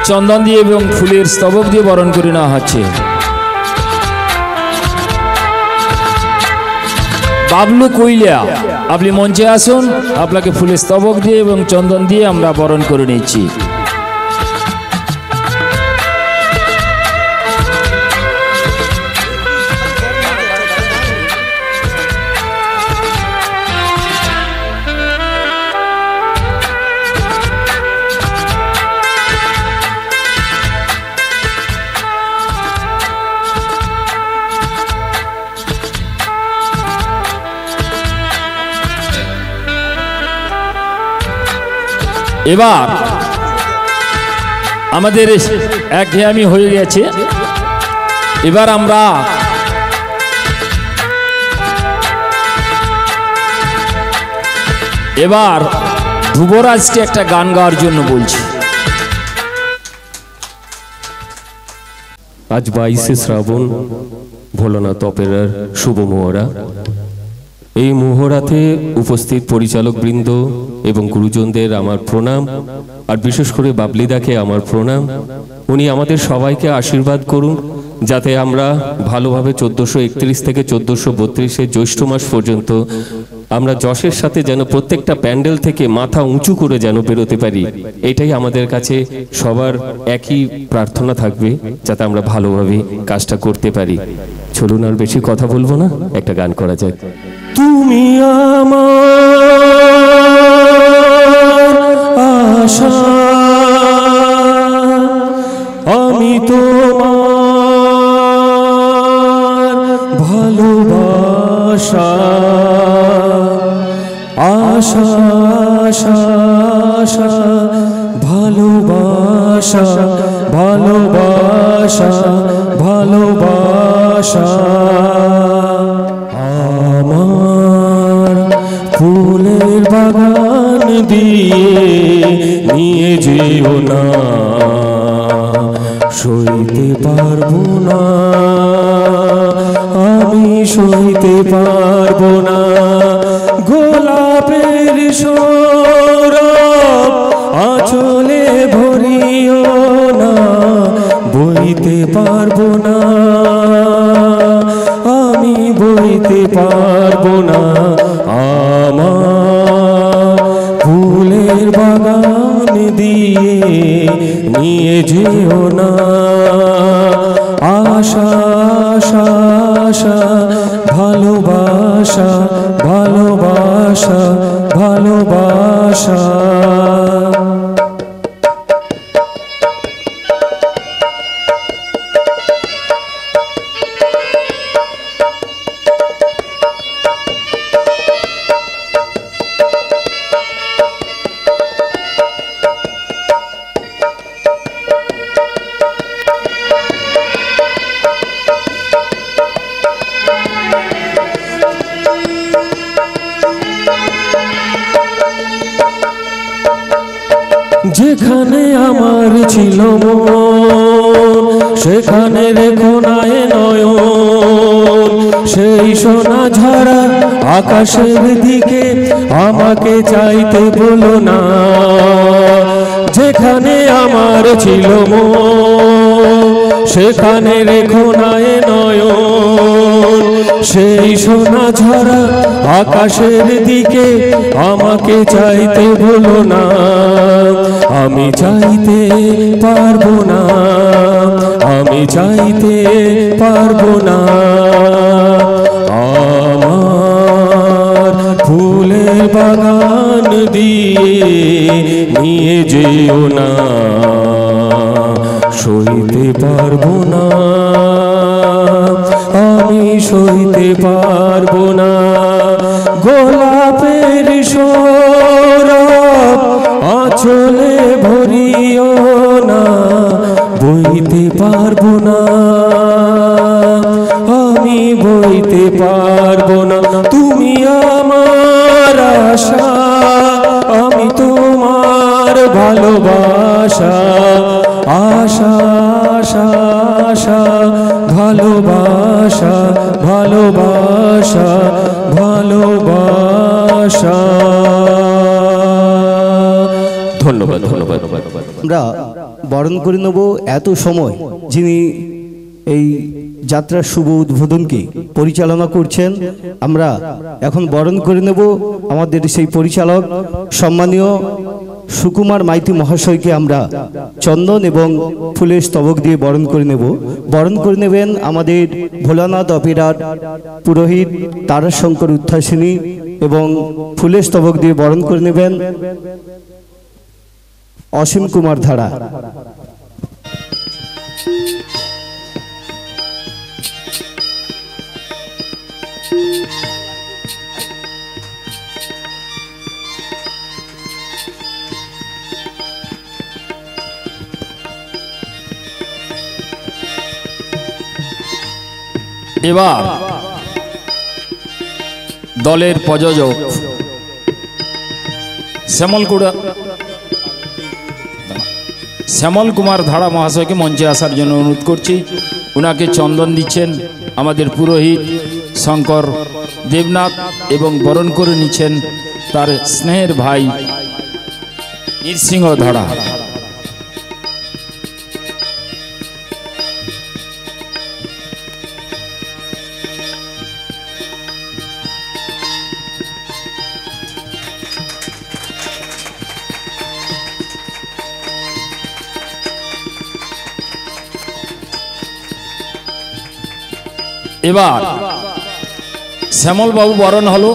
চন্দন দিয়ে এবং ফুলের স্তবক দিয়ে বরণ করে নেওয়া হচ্ছে। বাবলু কৈলিয়া আপনি মঞ্চে আসুন, আপনাকে ফুলের স্তবক দিয়ে এবং চন্দন দিয়ে আমরা বরণ করে নিচ্ছি। এবার আমাদের একঘেয়েমি হয়ে গেছে, এবার আমরা ধ্রুবরাজকে একটা গান গাওয়ার জন্য বলছি। আজ 22শে শ্রাবণ, ভোলানাথ অপেরার শুভ মহড়া। এই মুহূর্তে উপস্থিত পরিচালক বৃন্দ এবং গুরুজনদের আমার প্রণাম, আর বিশেষ করে বাবলিদাকে আমার প্রণাম। উনি আমাদের সবাইকে আশীর্বাদ করুন যাতে আমরা ভালোভাবে 1431 থেকে 1432 জ্যৈষ্ঠ মাস পর্যন্ত আমরা যশের সাথে যেন প্রত্যেকটা প্যান্ডেল থেকে মাথা উঁচু করে যেন বেরোতে পারি। এটাই আমাদের কাছে সবার একই প্রার্থনা থাকবে, যাতে আমরা ভালোভাবে কাজটা করতে পারি। চলুন আর বেশি কথা বলবো না, একটা গান করা যাক। তুমি আমার আশা, আমি তোমার ভালোবাসা, আশা আশা আশা ভালোবাসা ভালোবাসা ভালোবাসা। আমার ফুলের বাগান দিয়ে নিয়ে যেও না, সইতে পারবো না, আমি সইতে পারবো না। গোলাপের সৌরভ আঁচলে ভরিও না, বইতে পারবো না, আমি বইতে পারবো না। আমার ফুলের বাগান দিয়ে নিয়ে যেও না, আশা আশা আশা ভালোবাসা ভালোবাসা ভালোবাসা। যেখানে আমার ছিল মন, সেখানে রেখো না এ নয়ন। সেই সোনা ঝরা আকাশের দিকে আমাকে চাইতে বলো না। যেখানে আমার ছিল মন, সেখানে রেখো না এ নয়ন। সেই সোনা ঝরা আকাশের দিকে আমাকে চাইতে বলো না। আমি চাইতে পারবো না, আমি চাইতে পারবো না। আমার ফুলের বাগান দিয়ে নিয়ে যেও না, সইতে পারবো না, আমি সইতে পারবো না। গোলাপের সৌরভ আঁচলে ভরিও না, বইতে পারবো না, আমি বইতে পারবো না। তুমি আমার আশা, আমি তোমার ভালোবাসা, আশা আশা আশা ভালোবাসা ভালোবাসা ভালোবাসা। ধন্যবাদ ধন্যবাদ। আমরা বরণ করে নেব এত সময় যিনি এই যাত্রার শুভ উদ্বোধনকে পরিচালনা করছেন। আমরা এখন বরণ করে নেব আমাদের সেই পরিচালক সম্মানীয় সুকুমার মাইতি মহাশয়কে। আমরা চন্দন এবং ফুলের স্তবক দিয়ে বরণ করে নেব। বরণ করে নেবেন আমাদের ভোলানাথ অপেরার পুরোহিত তারাশঙ্কর উচ্ছ্বাসিনী, এবং ফুলের স্তবক দিয়ে বরণ করে নেবেন অসীম কুমার ধারা। এবার দলের প্রযোজক শ্যামল কুমার ধারা মহাশয়কে মঞ্চে আসার জন্য অনুরোধ করছি। ওনাকে চন্দন দিচ্ছেন আমাদের পুরোহিত শঙ্কর দেবনাথ এবং বরণ করে নিচ্ছেন তার স্নেহের ভাই নৃসিংহ ধারা। এবার শ্যামল বাবু বরণ হলো,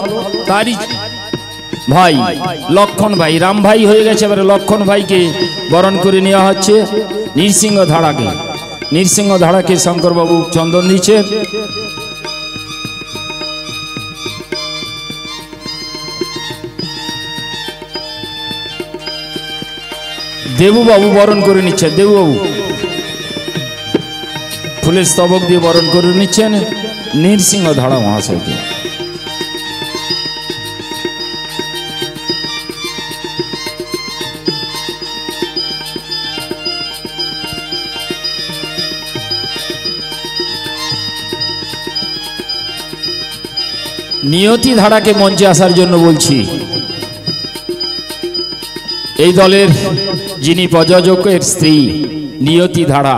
তারই ভাই লক্ষণ ভাই, রাম ভাই হয়ে গেছে, এবারে লক্ষণ ভাইকে বরণ করে নেওয়া হচ্ছে নৃসিংহ ধারাকে। নৃসিংহ ধারাকে শঙ্কর বাবু চন্দন দিচ্ছেন। দেবুবাবু বরণ করে নিচ্ছেন, দেবুবাবু ফুলের স্তবক দিয়ে বরণ করে নিচ্ছেন নৃসিংহ ধারা মহাশয়কে। নিয়তি ধারাকে মঞ্চে আসার জন্য বলছি। এই দলের যিনি প্রযোজকের স্ত্রী নিয়তি ধারা,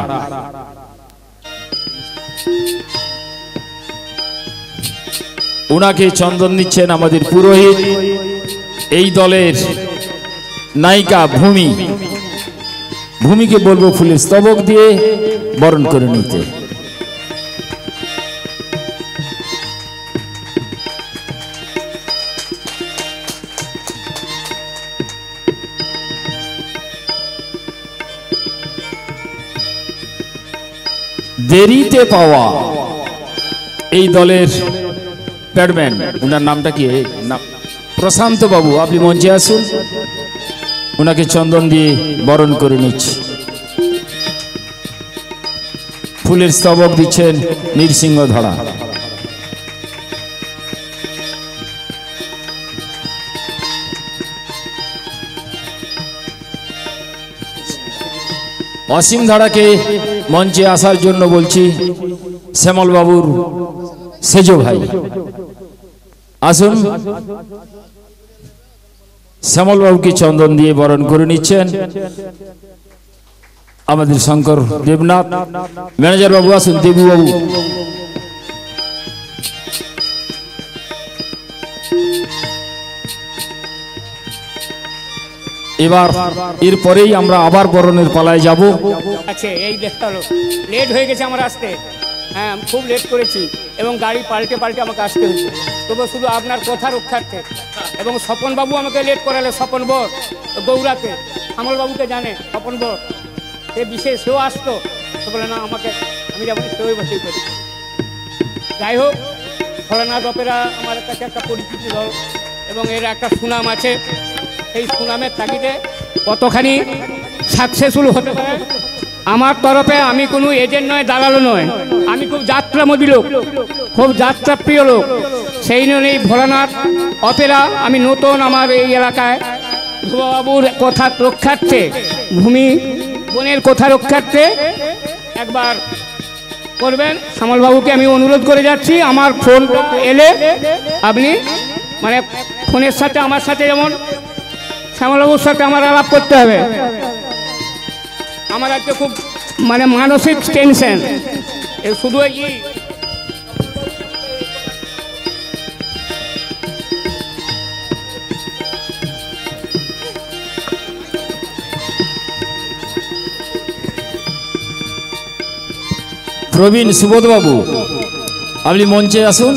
ওনাকে চন্দন দিচ্ছেন আমাদের পুরোহিত। এই দলের নায়িকা ভূমি, ভূমিকে বলবো ফুলের স্তবক দিয়ে বরণ করে নিতে। দেরিতে পাওয়া এই দলের ব্যাটম্যান, ওনার নামটা কি? প্রশান্ত বাবু, আপনি মঞ্চে আসুন, ওনাকে চন্দন দিয়ে বরণ করে নিচ্ছি। ফুলের স্তবক দিচ্ছেন নৃসিংহ ধারা। অসীম ধারাকে মঞ্চে আসার জন্য বলছি। শ্যামল বাবুর সেজ ভাই আসুন, শ্যামল বাবুকে চন্দন দিয়ে বরণ করে নিচ্ছেন আমাদের শঙ্কর দেবনাথ। ম্যানেজার বাবু আসুন, দেবু বাবু। এবার এরপরেই আমরা আবার বরণের পালায় যাব। আচ্ছা, এই দেখতে হলো লেট হয়ে গেছে আমার আসতে। হ্যাঁ, খুব লেট করেছি এবং গাড়ি পাল্টে পাল্টে আমাকে আসতে হচ্ছে। তবু শুধু আপনার কথা রক্ষার্থে এবং স্বপন বাবু আমাকে লেট করালে, স্বপন বর গৌরাতে আমল বাবুকে জানে, স্বপন বর সে বিশেষ, সেও আসতো, তো বলে না আমাকে, আমি যাবো, সেও বসেই করি। যাই হোক, ভোলানাথ অপেরা আমার কাছে একটা পরিচিতি দল এবং এর একটা সুনাম আছে। এই সুনামের তাগিদে কতখানি সাকসেসফুল হতে পারে আমার তরফে, আমি কোনো এজেন্ট নয়, দালালও নয়, আমি খুব যাত্রামোদী লোক, খুব যাত্রাপ্রিয় লোক। সেই জন্য এই ভোলানাথ অপেরা আমি নতুন আমার এই এলাকায় ধ্রুববাবুর কথা রক্ষার্থে, ভূমি বোনের কথা রক্ষার্থে একবার করবেন। শ্যামলবাবুকে আমি অনুরোধ করে যাচ্ছি, আমার ফোন এলে আপনি মানে ফোনের সাথে আমার সাথে, যেমন শ্যামলবাবুর সাথে আমার আলাপ করতে হবে। আমার আজকে খুব মানে মানসিক টেনশন, শুধু এই প্রবীণ সুবোধ বাবু, আপনি মঞ্চে আসুন।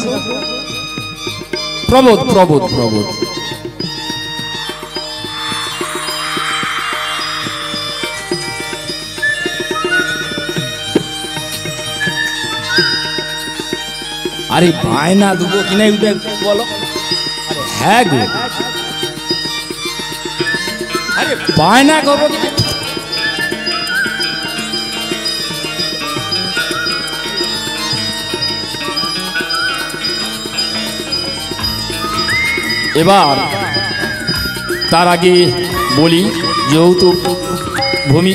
প্রবোধ প্রবোধ প্রবোধ আরে বায়না দেবো কিনা উঠে বলো। হ্যাঁ গো, আরে বায়না করবো কি? এবার তার আগে বলি, যেহেতু ভূমি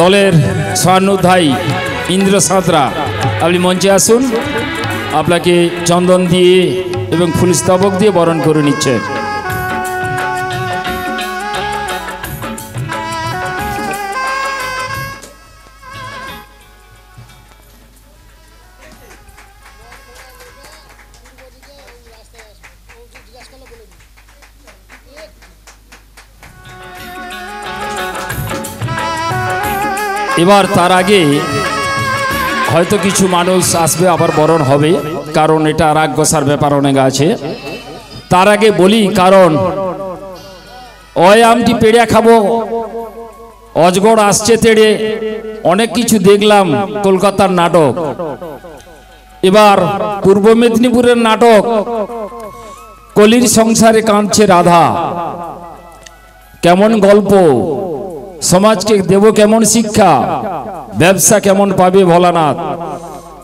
দলের স্বর্ণোধ্যায়ী ইন্দ্র সাঁতরা, আপনি মঞ্চে আসুন। আপনাকে চন্দন দিয়ে এবং ফুলস্তবক দিয়ে বরণ করে নিচ্ছেন। এবার তার আগে হয়তো কিছু মানুষ আসবে, আবার বরণ হবে, কারণ এটা রাগ গোসার ব্যাপার অনেক আছে। তার আগে বলি, কারণ ওই আমটি পেড়ে খাবো, অজগর আসছে তেড়ে, অনেক কিছু দেখলাম কলকাতার নাটক। এবার পূর্ব মেদিনীপুরের নাটক কলির সংসারে কাঁদছে রাধা। কেমন গল্প, সমাজকে দেব কেমন শিক্ষা, ব্যবসা কেমন পাবে ভোলানাথ।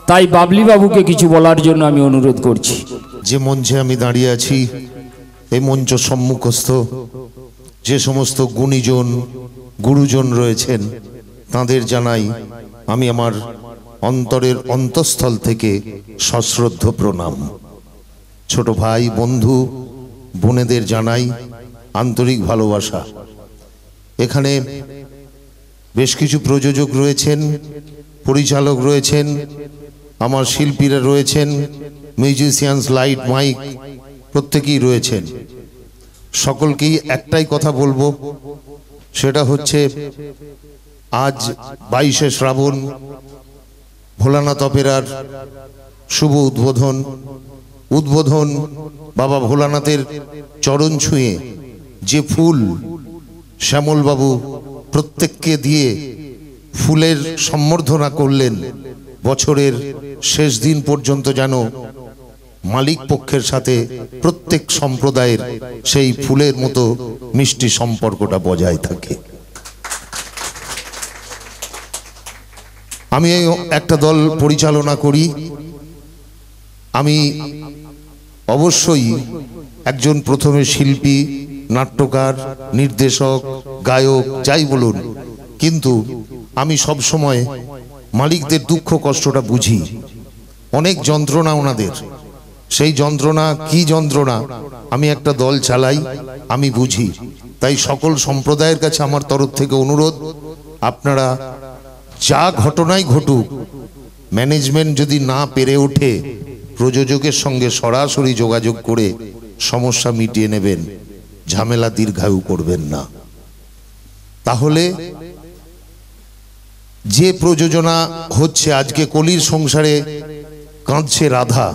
তাই বাবলি বাবুকে কিছু বলার জন্য আমি অনুরোধ করছি। যে মঞ্চে আমি দাঁড়িয়ে আছি, এই মঞ্চ সম্মুখস্থ যে সমস্ত গুণীজন গুরুজন রয়েছেন, তাদের জানাই আমি আমার অন্তরের অন্তঃস্থল থেকে সশ্রদ্ধ প্রণাম। ছোট ভাই বন্ধু বোনেদের জানাই আন্তরিক ভালোবাসা। এখানে বেশ কিছু প্রযোজক রয়েছেন, পরিচালক রয়েছেন, আমার শিল্পীরা রয়েছেন, মিউজিশিয়ানস, লাইট, মাইক প্রত্যেকেই রয়েছেন। সকলকেই একটাই কথা বলবো, সেটা হচ্ছে আজ 22শে শ্রাবণ ভোলানাথ অপেরার শুভ উদ্বোধন বাবা ভোলানাথের চরণ ছুঁয়ে যে ফুল শ্যামলবাবু প্রত্যেককে দিয়ে ফুলের সম্বর্ধনা করলেন, বছরের শেষ দিন পর্যন্ত যেন মালিক পক্ষের সাথে প্রত্যেক সম্প্রদায়ের সেই ফুলের মতো মিষ্টি সম্পর্কটা বজায় থাকে। আমি একটা দল পরিচালনা করি, আমি অবশ্যই একজন প্রথমে শিল্পী, নাট্যকার, নির্দেশক, গায়ক, যাই বলুন, কিন্তু আমি সব সময় মালিকদের দুঃখ কষ্টটা বুঝি। অনেক যন্ত্রণা ওনাদের, সেই যন্ত্রণা কি যন্ত্রণা আমি একটা দল চালাই, আমি বুঝি। তাই সকল সম্প্রদায়ের কাছে আমার তরফ থেকে অনুরোধ, আপনারা যা ঘটনাই ঘটুক, ম্যানেজমেন্ট যদি না পেরে ওঠে, প্রযোজকের সঙ্গে সরাসরি যোগাযোগ করে সমস্যা মিটিয়ে নেবেন, ঝামেলা দীর্ঘায়ু করবেন না। তাহলে যে প্রযোজনা হচ্ছে আজকে কলির সংসারে কাঁদছে রাধা,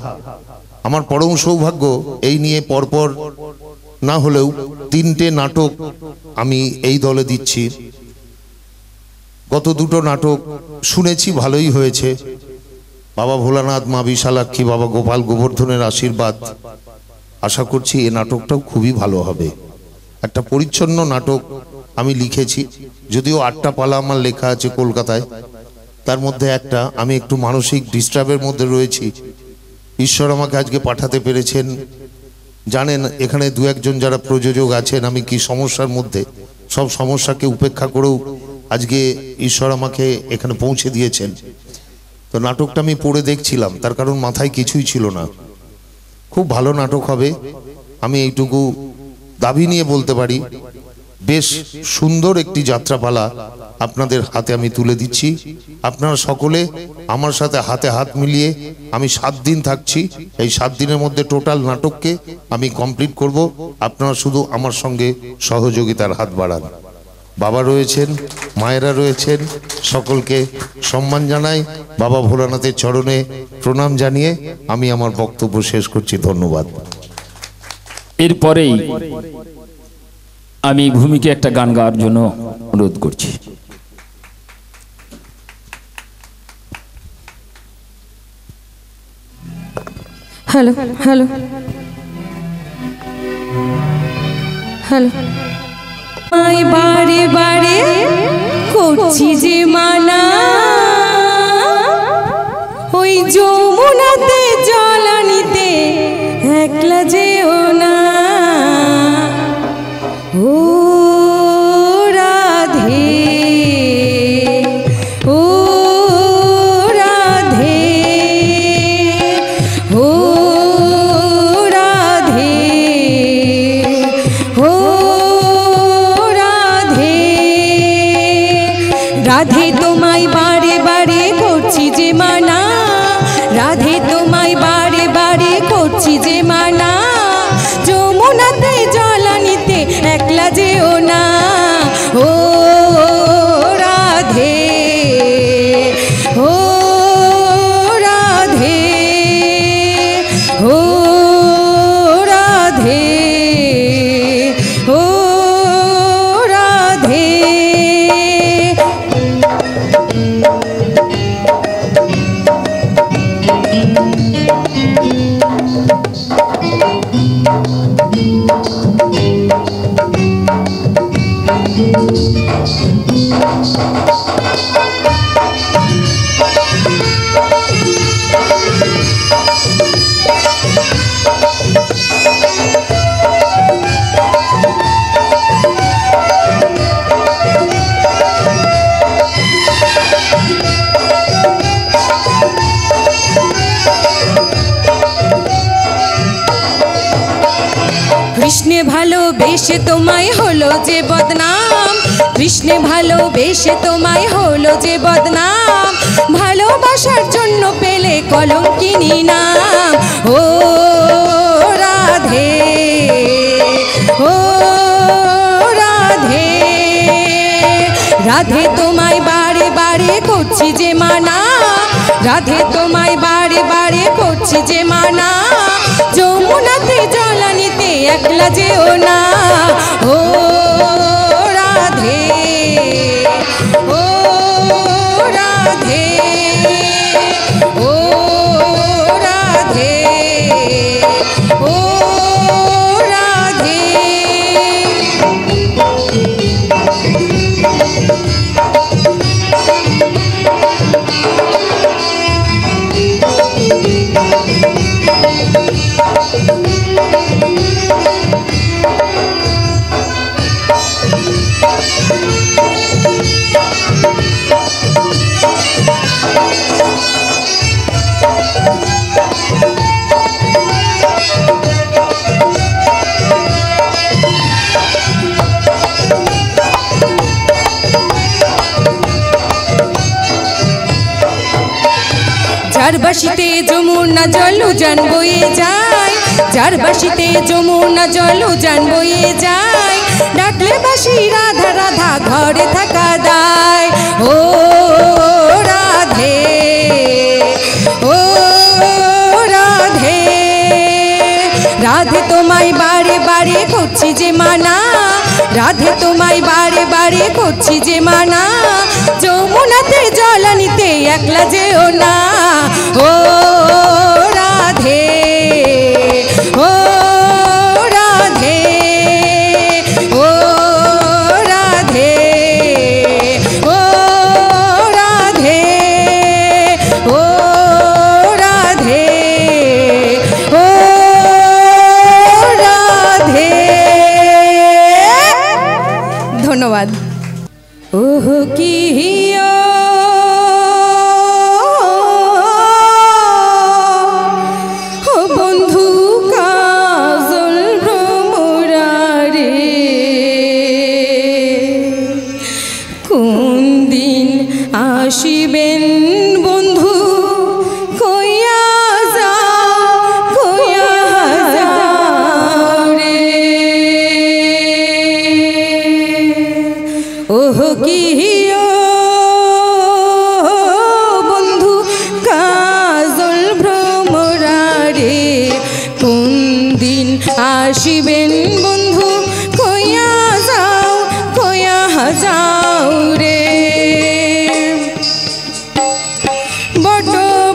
আমার পরম সৌভাগ্য, এই নিয়ে পরপর না হলেও 3টে নাটক আমি এই দলে দিচ্ছি। গত 2টো নাটক শুনেছি ভালোই হয়েছে। বাবা ভোলানাথ, মা বিশালাক্ষী, বাবা গোপাল গোবর্ধনের আশীর্বাদ, আশা করছি এই নাটকটাও খুবই ভালো হবে। একটা পরিচ্ছন্ন নাটক আমি লিখেছি, যদিও 8টা পালা আমার লেখা আছে কলকাতায়, তার মধ্যে একটা আমি একটু মানসিক ডিস্টার্বের মধ্যে রয়েছি। ঈশ্বর আমাকে আজকে পাঠাতে পেরেছেন। জানেন এখানে 2-1জন যারা প্রযোজক আছেন, আমি কি সমস্যার মধ্যে, সব সমস্যাকে উপেক্ষা করেও আজকে ঈশ্বর আমাকে এখানে পৌঁছে দিয়েছেন। তো নাটকটা আমি পড়ে দেখছিলাম, তার কারণ মাথায় কিছুই ছিল না। খুব ভালো নাটক হবে, আমি এইটুকু দাবি নিয়ে বলতে পারি। বেশ সুন্দর একটি যাত্রাপালা আপনাদের হাতে আমি তুলে দিচ্ছি। আপনারা সকলে আমার সাথে হাতে হাত মিলিয়ে, আমি 7 দিন থাকছি, এই 7 দিনের মধ্যে টোটাল নাটককে আমি কমপ্লিট করব। আপনারা শুধু আমার সঙ্গে সহযোগিতার হাত বাড়ান। বাবা রয়েছেন, মায়েরা রয়েছেন, সকলকে সম্মান জানাই, বাবা ভোলানাথের চরণে প্রণাম জানিয়ে আমি আমার বক্তব্য শেষ করছি। ধন্যবাদ। এরপরেই আমি ভূমিকে একটা গান গাওয়ার জন্য অনুরোধ করছি। হ্যালো হ্যালো হ্যালো, বারে বারে করছি যে মানা, ওই যমুনাতে জল আনিতে একলা যেও না। ও রাধে, ও রাধে, ও রাধে তোমায় বারে বারে করছি যে মানা, রাধে তোমায় বারে বারে করছি যে মানা, যমুনাতে জল আনিতে একলা যেও না। ও রাধে, ও রাধে, ও রাধে, ও রাধে। কৃষ্ণে ভালোবেসে তোমায় হলো যে বদনাম, কৃষ্ণে ভালোবেসে তোমায় হলো যে বদনাম, ভালোবাসার জন্য পেলে কলঙ্কিনী নাম। ও রাধে, ও রাধে, রাধে তোমায় বারে বারে করছি যে মানা, রাধে তোমায় বারে বারে করছি যে মানা, যমুনাতে জল আনিতে একলা যেও না। ও রাধে, ও রাধে, ও রাধে, ও রাধে। যার বাসিতে যমুনা জল উজান বয়ে যায়, যার বাসিতে যমুনা জল উজান বয়ে যায়, ডাকলে বাসি রাধা রাধা ঘরে থাকা দায়। ও রাধে, ও রাধে, রাধে তোমায় বারে বারে করছি যে মানা, রাধে তোমায় বারে বারে করছি যে মানা, যমুনাতে জল আনিতে একলা যেও না। ও রাধে, ও রাধে, ও রাধে, ও রাধে, ও রাধে, ও রাধে। ধন্যবাদ। ওহ কি বন্ধু কাজল ভ্রমরারে, কোন দিন আসিবেন বন্ধু কইয়া যাও, কইয়া যাও রে। ওহ কি বন্ধু কাজল ভ্রমরারে, কোন দিন আসিবেন বন্ধু কইয়া যাও, কইয়া যাও রে। বট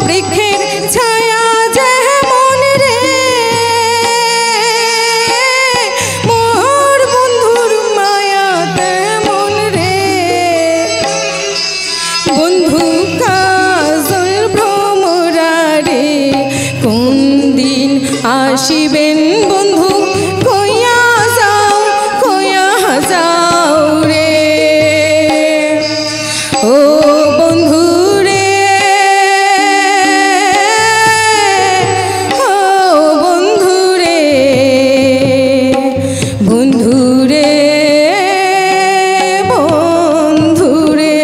বৃক্ষের ছায়া যেমন রে, মোর বন্ধুর মায়া তেমন রে। বন্ধু কাজল ভ্রমরারে, কোন দিন আসিবেন বন্ধু কইয়া যাও, কইয়া যাও রে। ও বন্ধু রে, ও বন্ধু রে, বন্ধু রে, বন্ধু রে।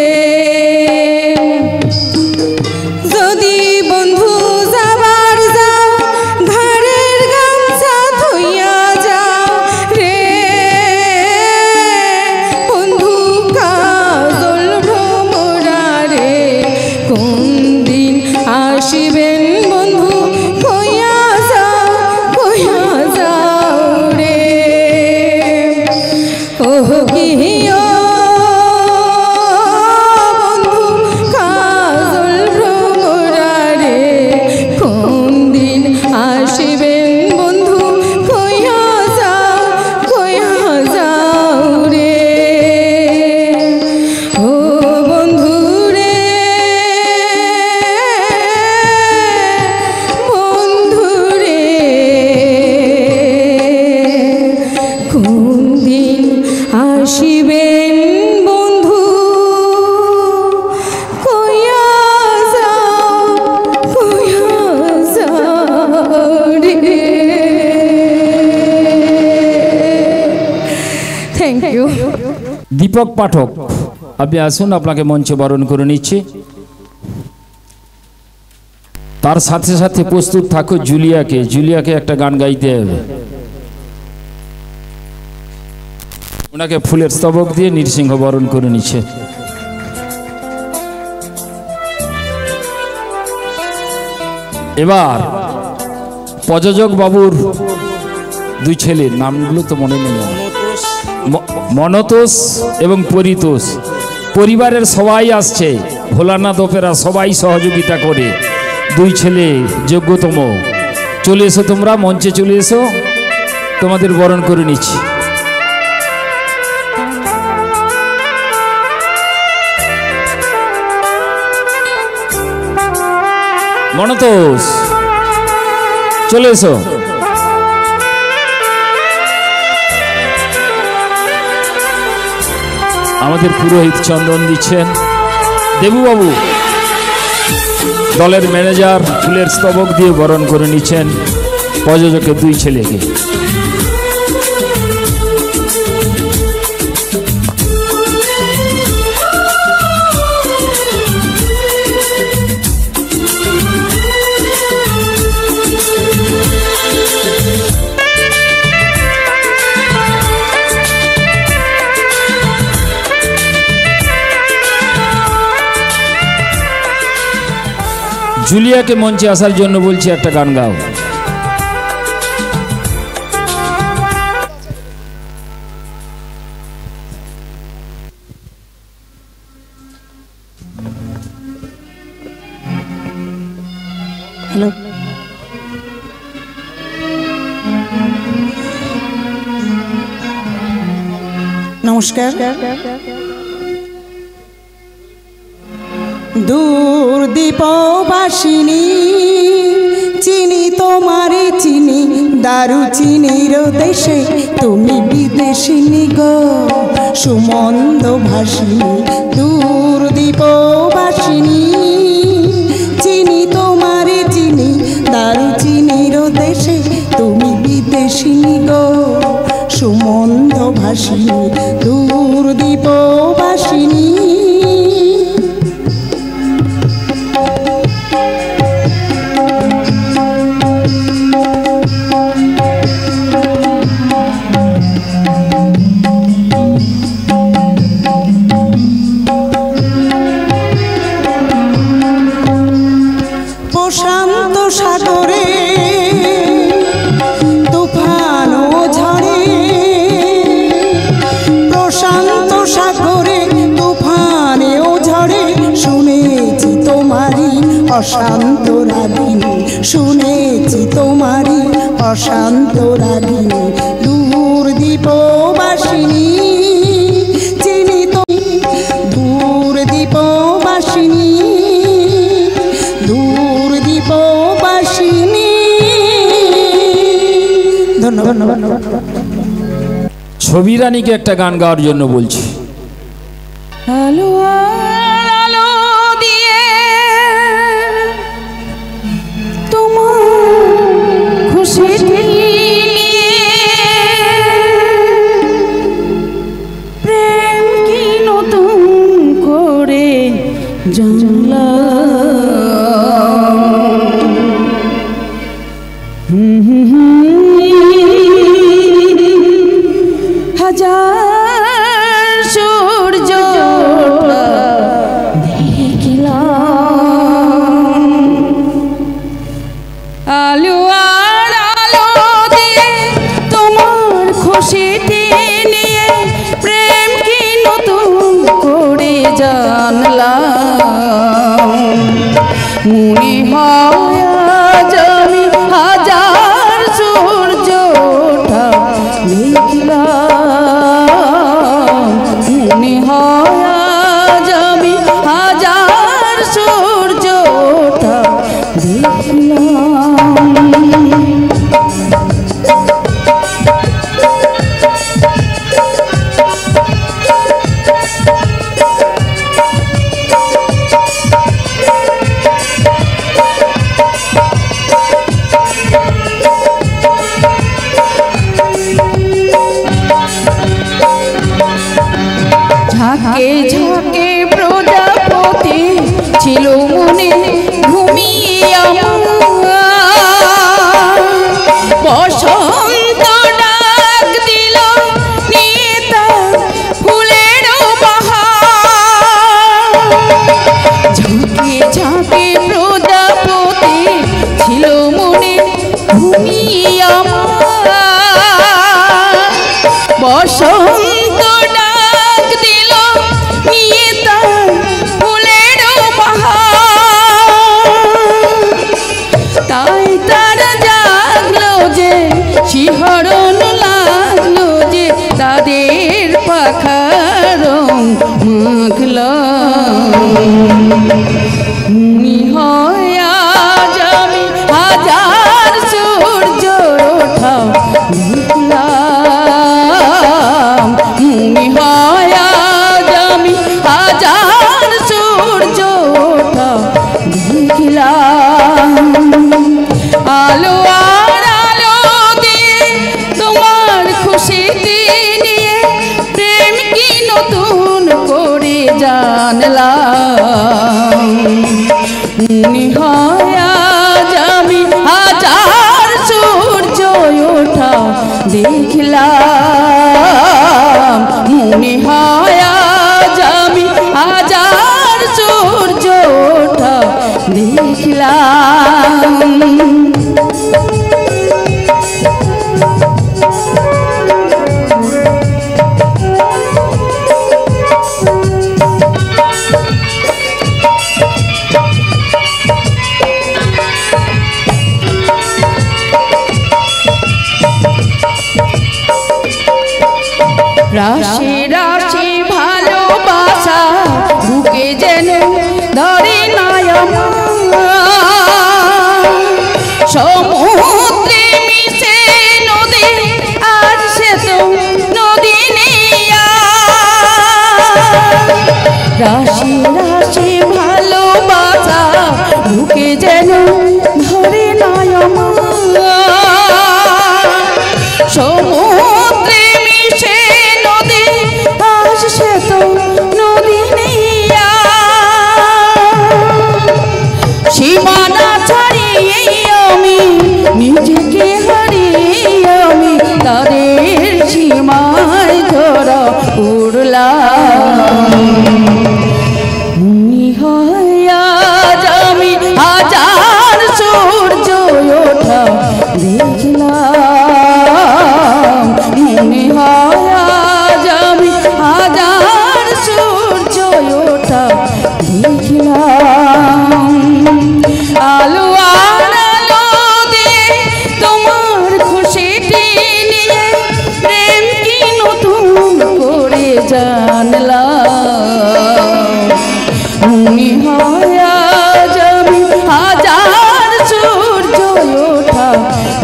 দীপক পাঠক, আপনি আসুন, আপনাকে মঞ্চে বরণ করে নিচ্ছি। তার সাথে সাথে প্রস্তুত থাকো জুলিয়াকে একটা গান গাইতে হবে। ওনাকে ফুলের স্তবক দিয়ে নৃসিংহ বরণ করে নিচ্ছে। এবার প্রযোজক বাবুর দুই ছেলের নামগুলো তো মনে নেই, মনতোষ এবং পরিতোষ। পরিবারের সবাই আসছে, ভোলানাথ অপেরা সবাই সহযোগিতা করে। দুই ছেলে যোগ্যতম, চলে এসো তোমরা, মঞ্চে চলে এসো, তোমাদের বরণ করে নিচ্ছি। মনতোষ চলে এসো। আমাদের পুরোহিত চন্দন দিচ্ছেন, দেবুবাবু দলের ম্যানেজার ফুলের স্তবক দিয়ে বরণ করে নিচ্ছেন প্রযোজকের দুই ছেলেকে। জুলিয়াকে মঞ্চে আসার জন্য বলছি, একটা গান গাও। হ্যালো, নমস্কার। দূর দীপবাসিনী চিনি তোমারে চিনি, দারু চিনির দেশে তুমি বিদেশিনী গো, সুমন্দ ভাসিনী। দূর দীপবাসিনী চিনি তোমারে চিনি, দারু চিনির দেশে তুমি বিদেশিনী গো, সুমন্দ ভাসিনী। দূর দীপবাসিনী প্রশান্ত সাগরে তুফানো ঝড়ে, প্রশান্ত সাগরে তুফানেও ঝড়ে শুনেছি তোমারি অশান্ত রাগিনী, শুনেছি তোমারি অশান্ত রাগিনী। দূর দীপবাসিনী চিনি তুমি, দূর দীপবাসিনী, দূর দীপবাসিনী। ধন্যবাদ। ছবি রানীকে একটা গান গাওয়ার জন্য বলছি। আলো আলো দিয়ে তোমার খুশি প্রেম কি নতুন করে জানলা, হাজার সূর্য দেখিলাম, আলো আর আলো দিয়ে তোমার খুশিতে নিয়ে প্রেম কি নতুন করে জানলাম। মনে হয় আজ আমি হাজার সূর্য দেখলাম, বসন্ত ডাক দিল নিয়ে তার ফুলের বাহার, তাই তারা জাগলো যে শিহরণ লাগলো যে তাদের পাখার মাখল। মুনি হয় আজ আমি হাজার সূর্য ওঠা দেখলাম, মুনি হয় আজ আমি হাজার সূর্য ওঠা দেখলাম। আলো আর আলো দিয়ে তোমার খুশিতে নিয়ে প্রেম কি নতুন করে জানলাম। মুনি হয় আজ আমি হাজার সূর্য ওঠা দেখলাম, মুনি হয় আজ আমি হাজার সূর্য ওঠা দেখলাম। রাশি রাশি ভালোবাসা বুকে যেন ধরে নয়ন, সমুদ্রে মিশে নদী আর সে তো নদী নেই। রাশি রাশি ভালোবাসা বুকে যেন ধরে নয়ন, সমুদ্রে মিশে নদী আজ সে তো নদী নেই। সীমানা ছাড়িয়ে আমি নিজেকে হারিয়ে আমি তাদের সীমায় ধরা পড়লাম। মুনি হয় আজ আমি হাজার সূর্য ওঠা দেখলাম, মুনি হয় আজ আমি হাজার সূর্য ওঠা দেখলাম। আলো আর আলো দিয়ে তোমার খুশিতে নিয়ে প্রেম কি নতুন করে জানলাম। মুনি হয় আজ আমি হাজার সূর্য ওঠা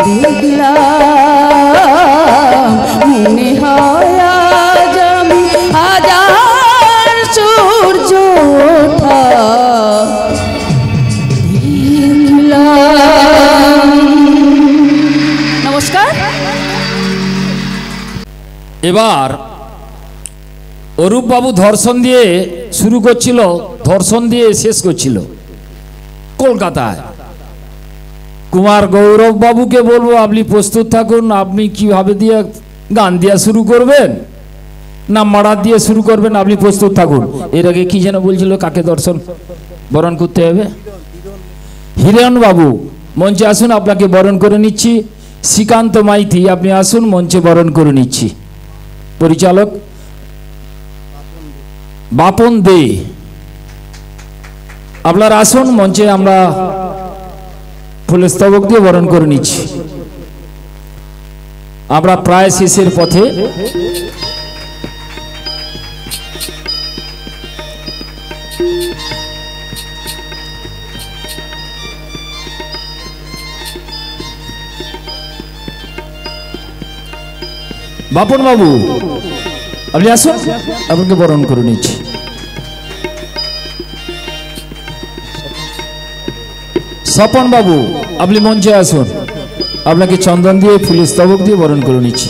দেখলাম, মুনি হয় আজ আমি হাজার সূর্য ওঠা দেখলাম। নমস্কার। এবার অরূপ বাবু ধর্ষণ দিয়ে শুরু করছিল, ধর্ষণ দিয়ে শেষ করছিল কলকাতায়। কুমার গৌরব বাবুকে বলবো আপনি প্রস্তুত থাকুন, আপনি কিভাবে দিয়ে গান দিয়া শুরু করবেন না মারা দিয়ে শুরু করবেন, আপনি প্রস্তুত থাকুন। এর আগে কি যেন বলছিল, কাকে দর্শন বরণ করতে হবে? হিরণ বাবু মঞ্চে আসুন, আপনাকে বরণ করে নিচ্ছি। শ্রীকান্ত মাইতি আপনি আসুন, মঞ্চে বরণ করে নিচ্ছি। পরিচালক বাপন দে আপনারা আসুন মঞ্চে, আমরা ফুলের স্তবক দিয়ে বরণ করে নিচ্ছি। আমরা প্রায় শেষের পথে। বাপন বাবু আপনি আসুন, আপনাকে বরণ করে নিচ্ছি। স্বপন বাবু আপনি মঞ্চে আসুন, আপনাকে চন্দন দিয়ে ফুলের স্তবক দিয়ে বরণ করে নিচ্ছি।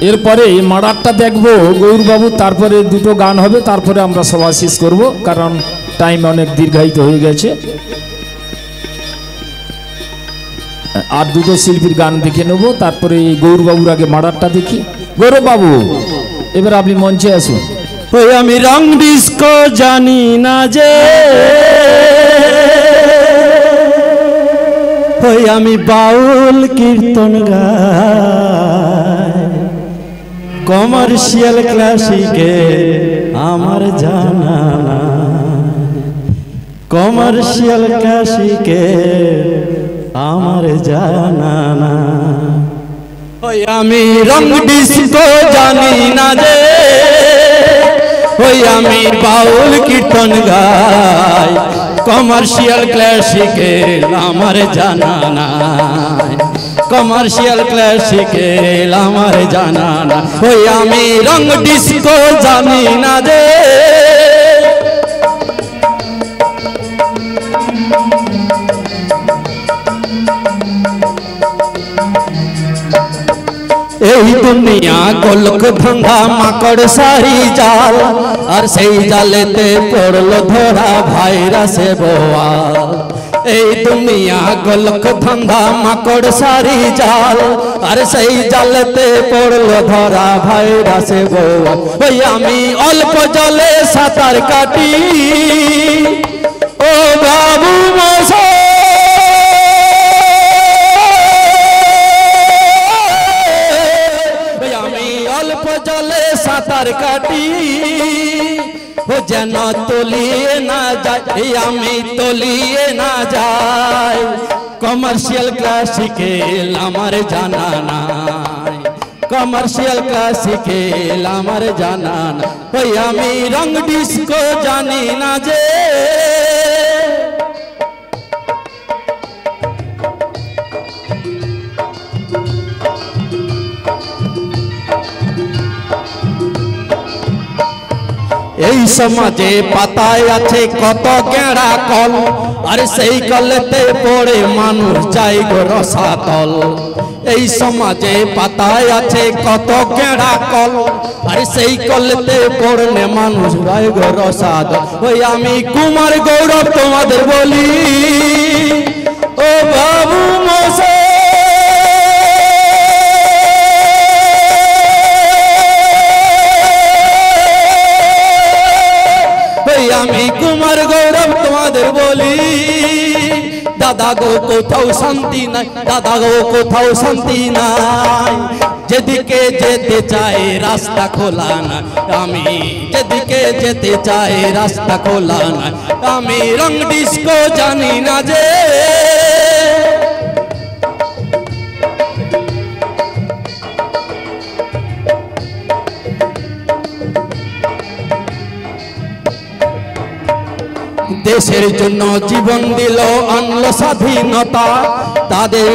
এরপরে মারারটা দেখবো গৌরবাবু, তারপরে দুটো গান হবে, তারপরে আমরা সভা শেষ করবো, কারণ টাইম অনেক দীর্ঘায়িত হয়ে গেছে। আর দুটো শিল্পীর গান দেখে নেবো, তারপরে গৌরবাবুর আগে মারারটা দেখি। গৌরব বাবু এবার আপনি মঞ্চে আসুন। ওই আমি রং ডিস্কো জানি না যে, ওই আমি বাউল কীর্তন গাই, কমার্শিয়াল ক্লাসিকে আমার জানা না, কমার্শিয়াল ক্লাসিকে আমার জানা না। ওই আমি রং ডিস্কো জানি না যে, ওই আমি বাউল কীর্তন গাই, কমার্শিয়াল ক্লাসিকেল আমার জানা নাই, কমার্শিয়াল ক্লাসিকেল আমার জানা না। ওই আমি রং ডিস্কো জানি না যে, এই দুনিয়া গোলক ভাঙা মাকড় সারি জাল, আর সেই জালেতে পড়লো ধরা ভাইরাসে বোয়াল। এই দুনিয়া গোলক ভাঙা মাকড় সারি জাল, আর সেই জালেতে পড়লো ধরা ভাইরাসে বোয়াল। ওই আমি অল্প জলে সাঁতার কাটি, ও বাবু মশাই, জলে সাঁতার কাটি, ও যেন তলিয়ে না যায়, আমি তলিয়ে না যাই, কমার্শিয়াল ক্লাসিকেল আমার জানা নাই, কমার্শিয়াল ক্লাসিকেল আমার জানা না। ওই আমি রং ডিস্কো জানি না যে, এই সমাজে পাতায় আছে কত গেঁড়া কল, আর সেই কলেতে পড়ে মানুষ যায় গো রসাতল। এই সমাজে পাতায় আছে কত গেঁড়া কল, আর সেই কলেতে পড়লে মানুষ যায় গো রসাতল। ওই আমি কুমার গৌরব তোমাদের বলি, ও বাবু মশাই, আমি কুমার গৌরব তোমাদের বলি, দাদা গো কোথাও শান্তি নাই, দাদা গো কোথাও শান্তি নাই, যেদিকে যেতে চাই রাস্তা খোলা না, আমি যেদিকে যেতে চাই রাস্তা খোলা না। আমি রং ডিস্কো জানি না যে, দেশের জন্য জীবন দিল আনলো স্বাধীনতা, তাদের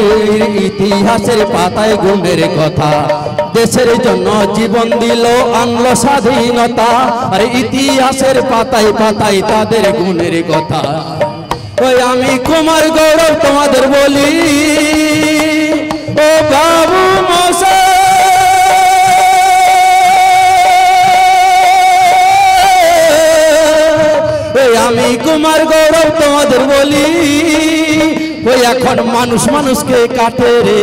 ইতিহাসের পাতায় গুণের কথা। দেশের জন্য জীবন দিল আনলো স্বাধীনতা, আর ইতিহাসের পাতায় পাতায় তাদের গুণের কথা। ওই আমি কুমার গৌরব তোমাদের বলি, ও বাবু মশাই, আমি কুমার গৌরব তোমাদের বলি, ওই এখন মানুষ মানুষকে কাটে রে,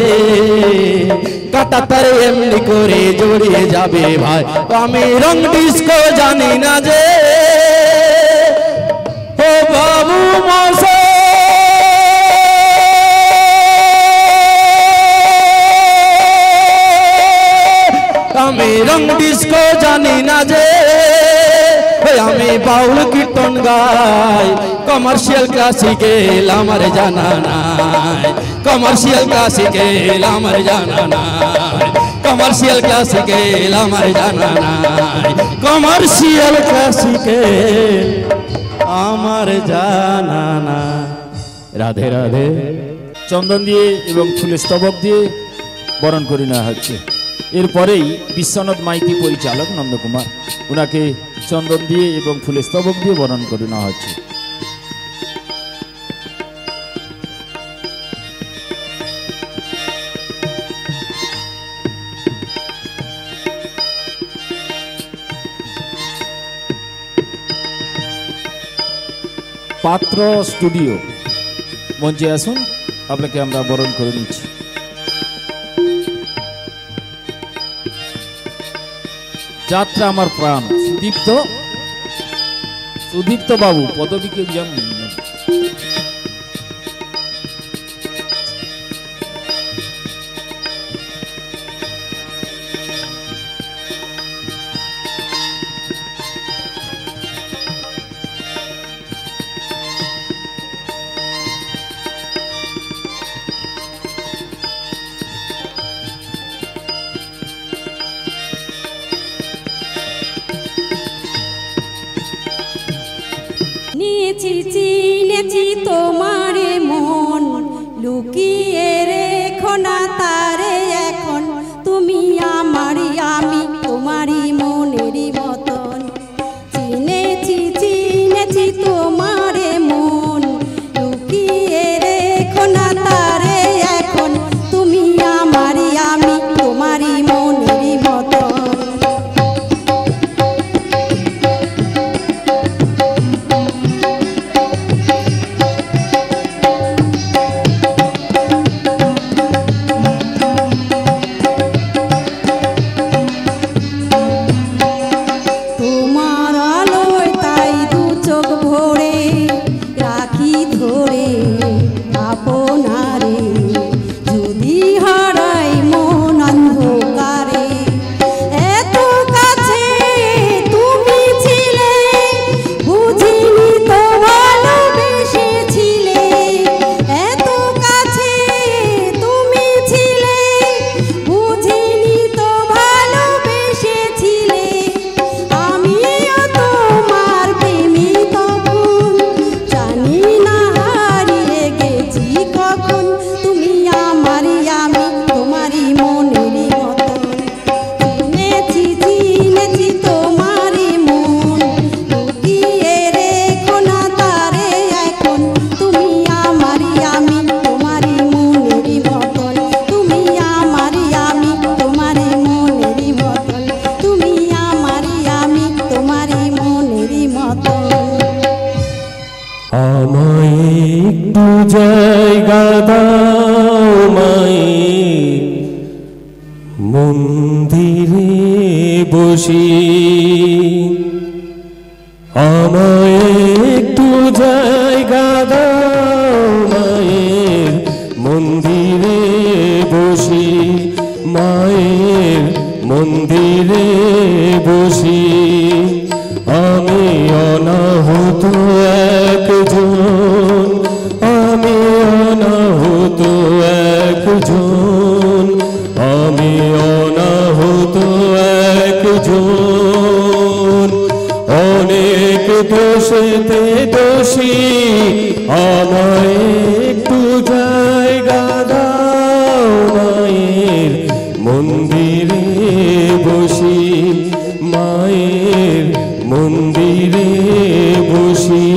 কাটা তারে এমনি করে জড়িয়ে যাবে ভাই। আমি রং ডিস্কো জানি না যে, ও বাবু মশাই, আমি রং ডিস্কো জানি না যে, আমি বাউল কীর্তন গাই, কমার্শিয়াল ক্লাসিকেল আমার জানা নাই, কমার্শিয়াল ক্লাসিকেল আমার জানা নাই, কমার্শিয়াল ক্লাসিকেল আমার জানা নাই, কমার্শিয়াল ক্লাসিকেল আমার জানা না। রাধে রাধে। চন্দন দিয়ে এবং ফুলের স্তবক দিয়ে বরণ করে নেওয়া হচ্ছে। এরপরেই বিশ্বনাথ মাইতি পরিচালক নন্দকুমার, ওনাকে চন্দন দিয়ে এবং ফুলের স্তবক দিয়ে বরণ করে নেওয়া হচ্ছে। পাত্র স্টুডিও মঞ্চে আসুন, আপনাকে আমরা বরণ করে নিচ্ছি। যাত্রা আমার প্রাণ, শুধু সুদীপ্ত সুদীপ্ত বাবু পদবী কেউ জানেন? চিনেছি তোমারে মন লুকিয়ে রেখো না তারে এখন তুমি আমারই আমি তোমারই মনেরই মতন চিনেছি তোমারে মন লুকিয়ে রেখো না তারে এখন তুমি আমারই আমি তোমারই মনেরই মতন জায়গা দাও মায়ের মন্দিরে বসি আমায় একটু জায়গা দাও মায়ের মন্দিরে বসি মায়ের মন্দিরে বসি আমি অনাহত একজন আমি অনাহত একজন আমি অনাহত একজন অনেক দোষেতে দোষী আমায় একটু জায়গা দাও মায়ের মন্দিরে বসি মায়ের মন্দিরে বসি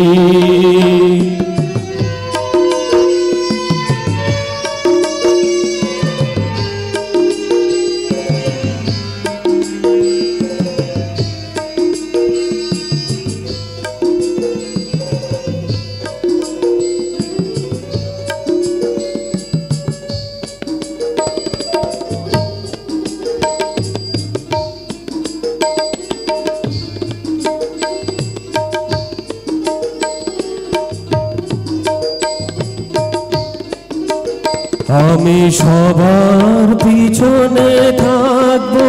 আমি সবার পিছনে থাকবো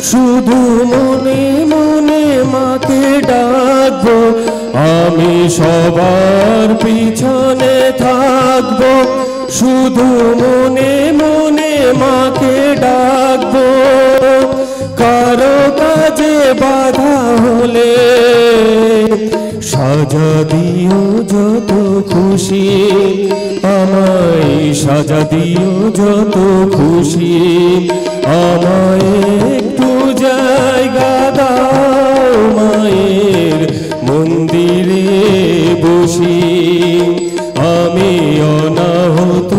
শুধু মনে মনে মাকে ডাকবো আমি সবার পিছনে থাকবো শুধু মনে মনে মাকে ডাকবো কারো কাজে বাধা হলে সাজা দিও যত খুশি আমায় সাজা দিও যত খুশি আমায় একটু জায়গা দাও মায়ের মন্দিরে বসি আমি অনাহত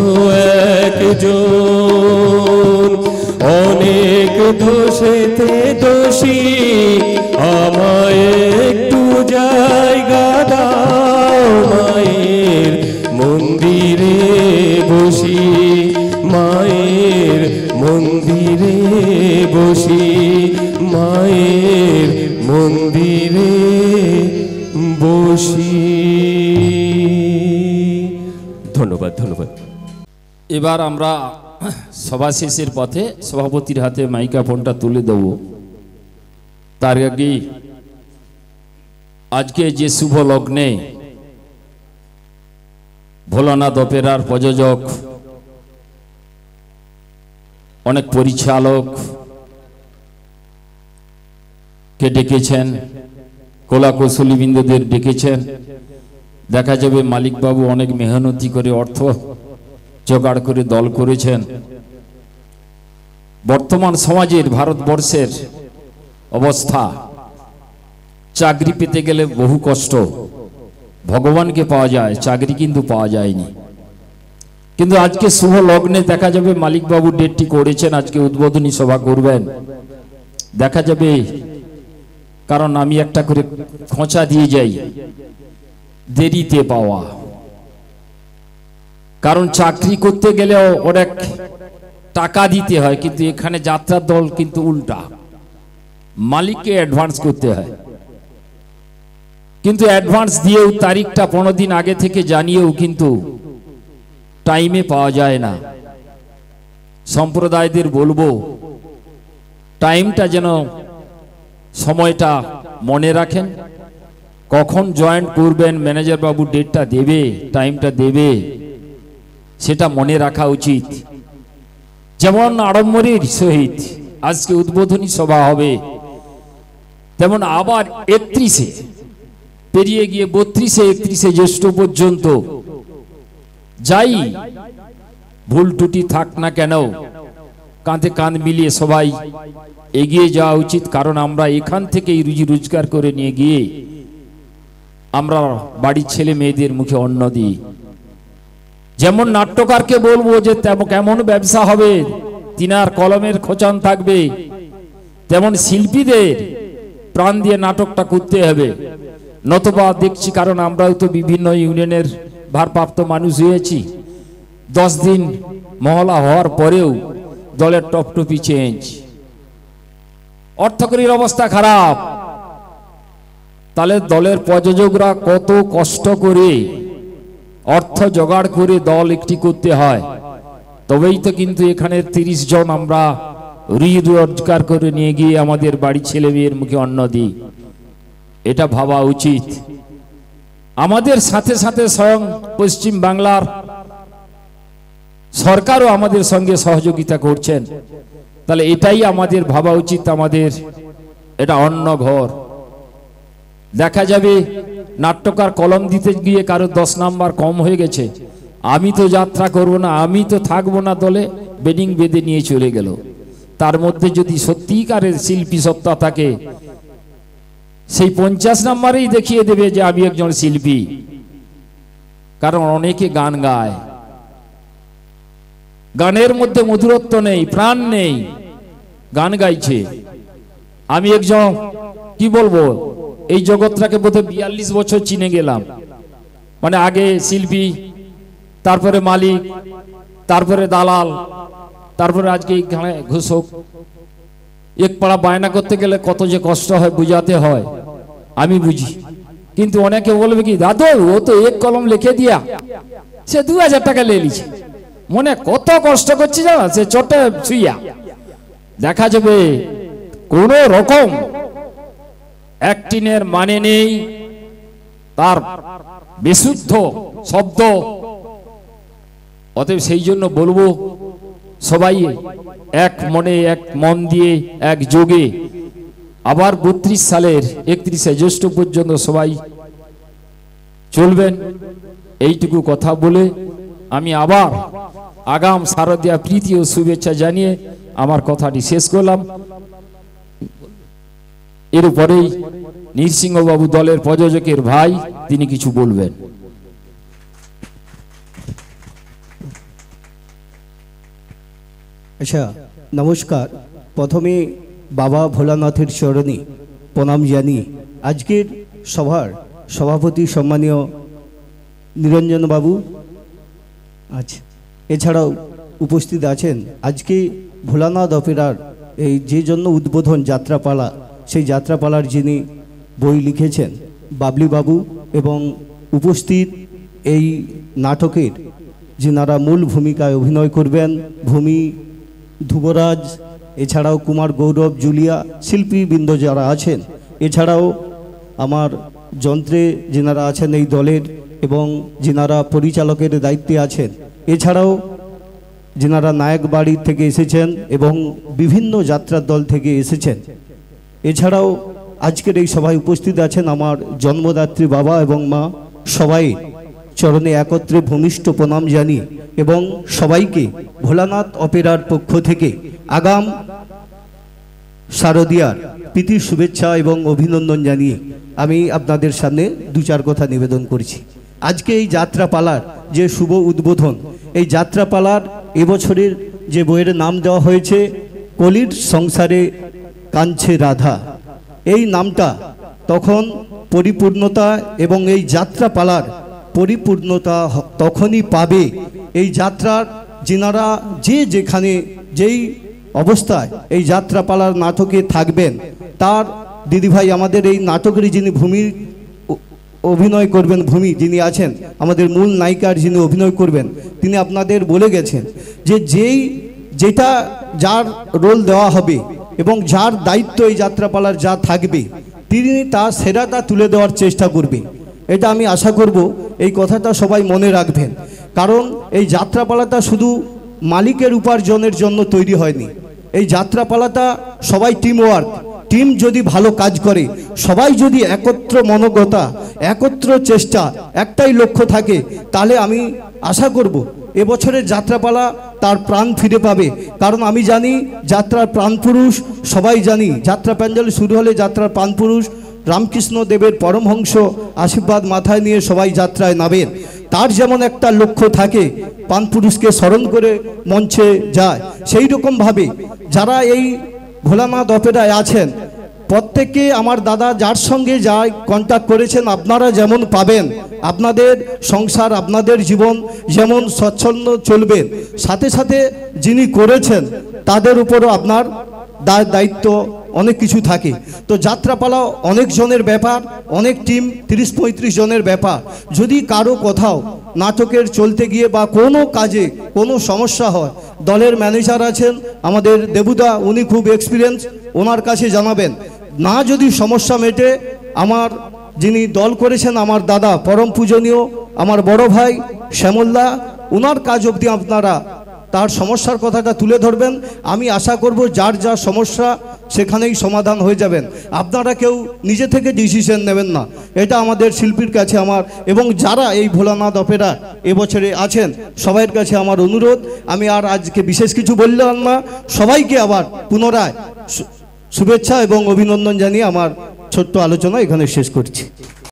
একজন অনেক দোষেতে দোষী আমায় একটু জায়গা দাও মায়ের মন্দিরে বসি মায়ের মন্দিরে বসি মায়ের মন্দির রে বসি। ধন্যবাদ ধন্যবাদ। এবার আমরা সভা শেষের পথে সভাপতির হাতে মাইক্রোফোনটা তুলে দেব। তার আগে আজকে যে শুভ লগ্নে ভোলানাথ অপেরার প্রযোজক, অনেক পরিচালক কে ডেকেছেন, কলা কৌশলীবৃন্দদের ডেকেছেন। দেখা যাবে মালিকবাবু অনেক মেহনতি করে অর্থ জোগাড় করে দল করেছেন। বর্তমান সমাজের ভারতবর্ষের অবস্থা, চাকরি পেতে গেলে বহু কষ্ট। ভগবানকে পাওয়া যায়, চাকরি কিন্তু পাওয়া যায়নি। কিন্তু আজকে শুভ লগ্নে দেখা যাবে মালিকবাবু ডেটটি করেছেন, আজকে উদ্বোধনী সভা করবেন। দেখা যাবে, কারণ আমি একটা করে খোঁচা দিয়ে যাই, দেরিতে পাওয়া। কারণ চাকরি করতে গেলেও অনেক টাকা দিতে হয়, কিন্তু এখানে যাত্রার দল কিন্তু উল্টা, মালিককে অ্যাডভান্স করতে হয়। কিন্তু অ্যাডভান্স দিয়েও তারিখটা 15 দিন আগে থেকে জানিয়েও কিন্তু টাইমে পাওয়া যায় না। সম্প্রদায়দের বলবো, টাইমটা যেন, সময়টা মনে রাখেন। কখন জয়েন করবেন, ম্যানেজার বাবু ডেটটা দেবে, টাইমটা দেবে, সেটা মনে রাখা উচিত। যেমন আড়ম্বরের সহিত আজকে উদ্বোধনী সভা হবে, তেমন আবার 31-এ পেরিয়ে গিয়ে 32-31 জ্যৈষ্ঠ পর্যন্ত যাই ভুল টুটি থাক না কেন, কাঁধে কাঁধ মিলিয়ে সবাই এগিয়ে যাওয়া উচিত। কারণ আমরা এখান থেকেই রুজি রোজগার করে নিয়ে গিয়ে আমরা বাড়ির ছেলে মেয়েদের মুখে অন্ন দিই। যেমন নাট্যকারকে বলবো যে কেমন ব্যবসা হবে, তিনার কলমের খোঁচান থাকবে, তেমন শিল্পীদের প্রাণ দিয়ে নাটকটা করতে হবে। নতুবা দেখছি, কারণ আমরাও তো বিভিন্ন ইউনিয়নের ভারপ্রাপ্ত মানুষ হয়েছি, 10 দিন মহলা হওয়ার পরেও দলের টপটপি চেঞ্জ, অর্থকরীর অবস্থা খারাপ। তাহলে দলের প্রযোজকরা কত কষ্ট করে অর্থ জোগাড় করে দল একটি করতে হয়, তবেই তো কিন্তু এখানে 30 জন আমরা রোজগার করে নিয়ে গিয়ে আমাদের বাড়ির ছেলে মেয়ের মুখে অন্ন দিই। এটা ভাবা উচিত। আমাদের সাথে সাথে স্বয়ং পশ্চিম বাংলার সরকারও আমাদের সঙ্গে সহযোগিতা করছেন। তাহলে এটাই আমাদের ভাবা উচিত, আমাদের এটা অন্য ঘর। দেখা যাবে নাট্যকার কলম দিতে গিয়ে কারো 10 নাম্বার কম হয়ে গেছে, আমি তো যাত্রা করব না, আমি তো থাকবো না দলে, বেডিং বেঁধে নিয়ে চলে গেল। তার মধ্যে যদি সত্যিকারের শিল্পী সত্তা থাকে, সেই 50 নাম্বারেই দেখিয়ে দেবে যে আমি একজন শিল্পী। কারণ অনেকে গান গায়, গানের মধ্যে মধুরত্ব নেই, প্রাণ নেই, গান গাইছে। আমি একজন কি বলবো, এই জগৎটাকে বোধহয় 42 বছর চিনে গেলাম। মানে আগে শিল্পী, তারপরে মালিক, তারপরে দালাল, তারপরে আজকে ঘোষক। এক পাড়া বায়না করতে গেলে কত যে কষ্ট হয়, বুঝাতে হয়, আমি বুঝি। কিন্তু অনেকে বলবে কি, দাদু ও তো এক কলম লিখে দিয়া সে 2000 টাকা নিয়ে নিচ্ছে, মনে কত কষ্ট করছে জানা, সে চটে ছুইয়া। দেখা যাবে কোন রকম অ্যাক্টিনের মানে নেই, তার বিশুদ্ধ শব্দ। অতএব সেই জন্য বলবো, সবাই এক মনে, এক মন দিয়ে, এক যোগে আবার 32 সালের 31 জ্যৈষ্ঠ পর্যন্ত সবাই চলবেন। এইটুকু কথা বলে আমি আবার আগাম শারদীয়া প্রীতি ও শুভেচ্ছা জানিয়ে আমার কথাটি শেষ করলাম। এরপরেই নৃসিংহবাবু দলের প্রযোজকের ভাই, তিনি কিছু বলবেন। আচ্ছা, নমস্কার। প্রথমে বাবা ভোলানাথের চরণে প্রণাম জানিয়ে আজকের সভার সভাপতি সম্মানীয় নিরঞ্জন বাবু, আচ্ছা, এছাড়াও উপস্থিত আছেন আজকে ভোলানাথ অপেরার এই যে জন্য উদ্বোধন যাত্রাপালা, সেই যাত্রাপালার যিনি বই লিখেছেন বাবলি বাবু এবং উপস্থিত এই নাটকের যিনারা মূল ভূমিকায় অভিনয় করবেন ভূমি, ধ্রুবরাজ, এছাড়াও কুমার, গৌরব, জুলিয়া, শিল্পীবৃন্দ যারা আছেন, এছাড়াও আমার যন্ত্রে যিনারা আছেন এই দলের এবং যিনারা পরিচালকের দায়িত্বে আছেন, এছাড়াও যিনারা নায়ক বাড়ি থেকে এসেছেন এবং বিভিন্ন যাত্রার দল থেকে এসেছেন, এছাড়াও আজকের এই সভায় উপস্থিত আছেন আমার জন্মদাত্রী বাবা এবং মা, সবাই চরণে একত্রে ভূমিষ্ঠ প্রণাম জানিয়ে এবং সবাইকে ভোলানাথ অপেরার পক্ষ থেকে আগাম শারদিয়ার প্রীতির শুভেচ্ছা এবং অভিনন্দন জানিয়ে আমি আপনাদের সামনে দু চার কথা নিবেদন করছি। আজকে এই যাত্রাপালার যে শুভ উদ্বোধন, এই যাত্রাপালার এবছরের যে বইয়ের নাম দেওয়া হয়েছে কলির সংসারে কাঁদছে রাধা, এই নামটা তখন পরিপূর্ণতা এবং এই যাত্রাপালার পরিপূর্ণতা তখনই পাবে এই যাত্রার যিনারা যে যেখানে যেই অবস্থায় এই যাত্রাপালার নাটকে থাকবেন, তার দিদিভাই আমাদের এই নাটকের যিনি ভূমি অভিনয় করবেন, ভূমি যিনি আছেন আমাদের মূল নায়িকার যিনি অভিনয় করবেন, তিনি আপনাদের বলে গেছেন যে যেটা যার রোল দেওয়া হবে এবং যার দায়িত্ব এই যাত্রাপালার যা থাকবে তিনি তার সেরাটা তুলে দেওয়ার চেষ্টা করবে। এটা আমি আশা করব এই কথাটা সবাই মনে রাখবেন, কারণ এই যাত্রাপালাটা শুধু মালিকের উপার্জনের জন্য তৈরি হয়নি। এই যাত্রাপালাটা সবাই টিম ওয়ার্ক, টিম যদি ভালো কাজ করে, সবাই যদি একত্র মনোগতা, একত্র চেষ্টা, একটাই লক্ষ্য থাকে, তাহলে আমি আশা করব এবছরের যাত্রাপালা তার প্রাণ ফিরে পাবে। কারণ আমি জানি যাত্রার প্রাণপুরুষ, সবাই জানি যাত্রা প্যান্ডেল শুরু হলে যাত্রার প্রাণপুরুষ রামকৃষ্ণ দেবের পরমহংস আশীর্বাদ মাথায় নিয়ে সবাই যাত্রায় নামেন। তার যেমন একটা লক্ষ্য থাকে, প্রাণপুরুষকে স্মরণ করে মঞ্চে যায়, সেই রকমভাবে যারা এই ভোলানাথ অপেরায় আছেন প্রত্যেকে আমার দাদা যার সঙ্গে যায় কন্ট্যাক্ট করেছেন, আপনারা যেমন পাবেন, আপনাদের সংসার, আপনাদের জীবন যেমন স্বচ্ছন্দ চলবে, সাথে সাথে যিনি করেছেন তাদের উপরও আপনার দায়িত্ব অনেক কিছু থাকে। তো যাত্রাপালা অনেক জনের ব্যাপার, অনেক টিম 30-35 জনের ব্যাপার। যদি কারো কোথাও নাটকের চলতে গিয়ে বা কোনো কাজে কোনো সমস্যা হয়, দলের ম্যানেজার আছেন আমাদের দেবুদা, উনি খুব এক্সপিরিয়েন্স, ওনার কাছে জানাবেন। না যদি সমস্যা মেটে, আমার যিনি দল করেছেন আমার দাদা পরম পূজনীয় আমার বড় ভাই শ্যামলদা, ওনার কাজ অবধি আপনারা তার সমস্যার কথাটা তুলে ধরবেন। আমি আশা করব যার যা সমস্যা সেখানেই সমাধান হয়ে যাবেন। আপনারা কেউ নিজে থেকে ডিসিশন নেবেন না, এটা আমাদের শিল্পীর কাছে আমার এবং যারা এই ভোলানাথ অপেরা এবছরে আছেন সবাইয়ের কাছে আমার অনুরোধ। আমি আর আজকে বিশেষ কিছু বললাম না, সবাইকে আবার পুনরায় শুভেচ্ছা এবং অভিনন্দন জানিয়ে আমার ছোট্ট আলোচনা এখানে শেষ করছি।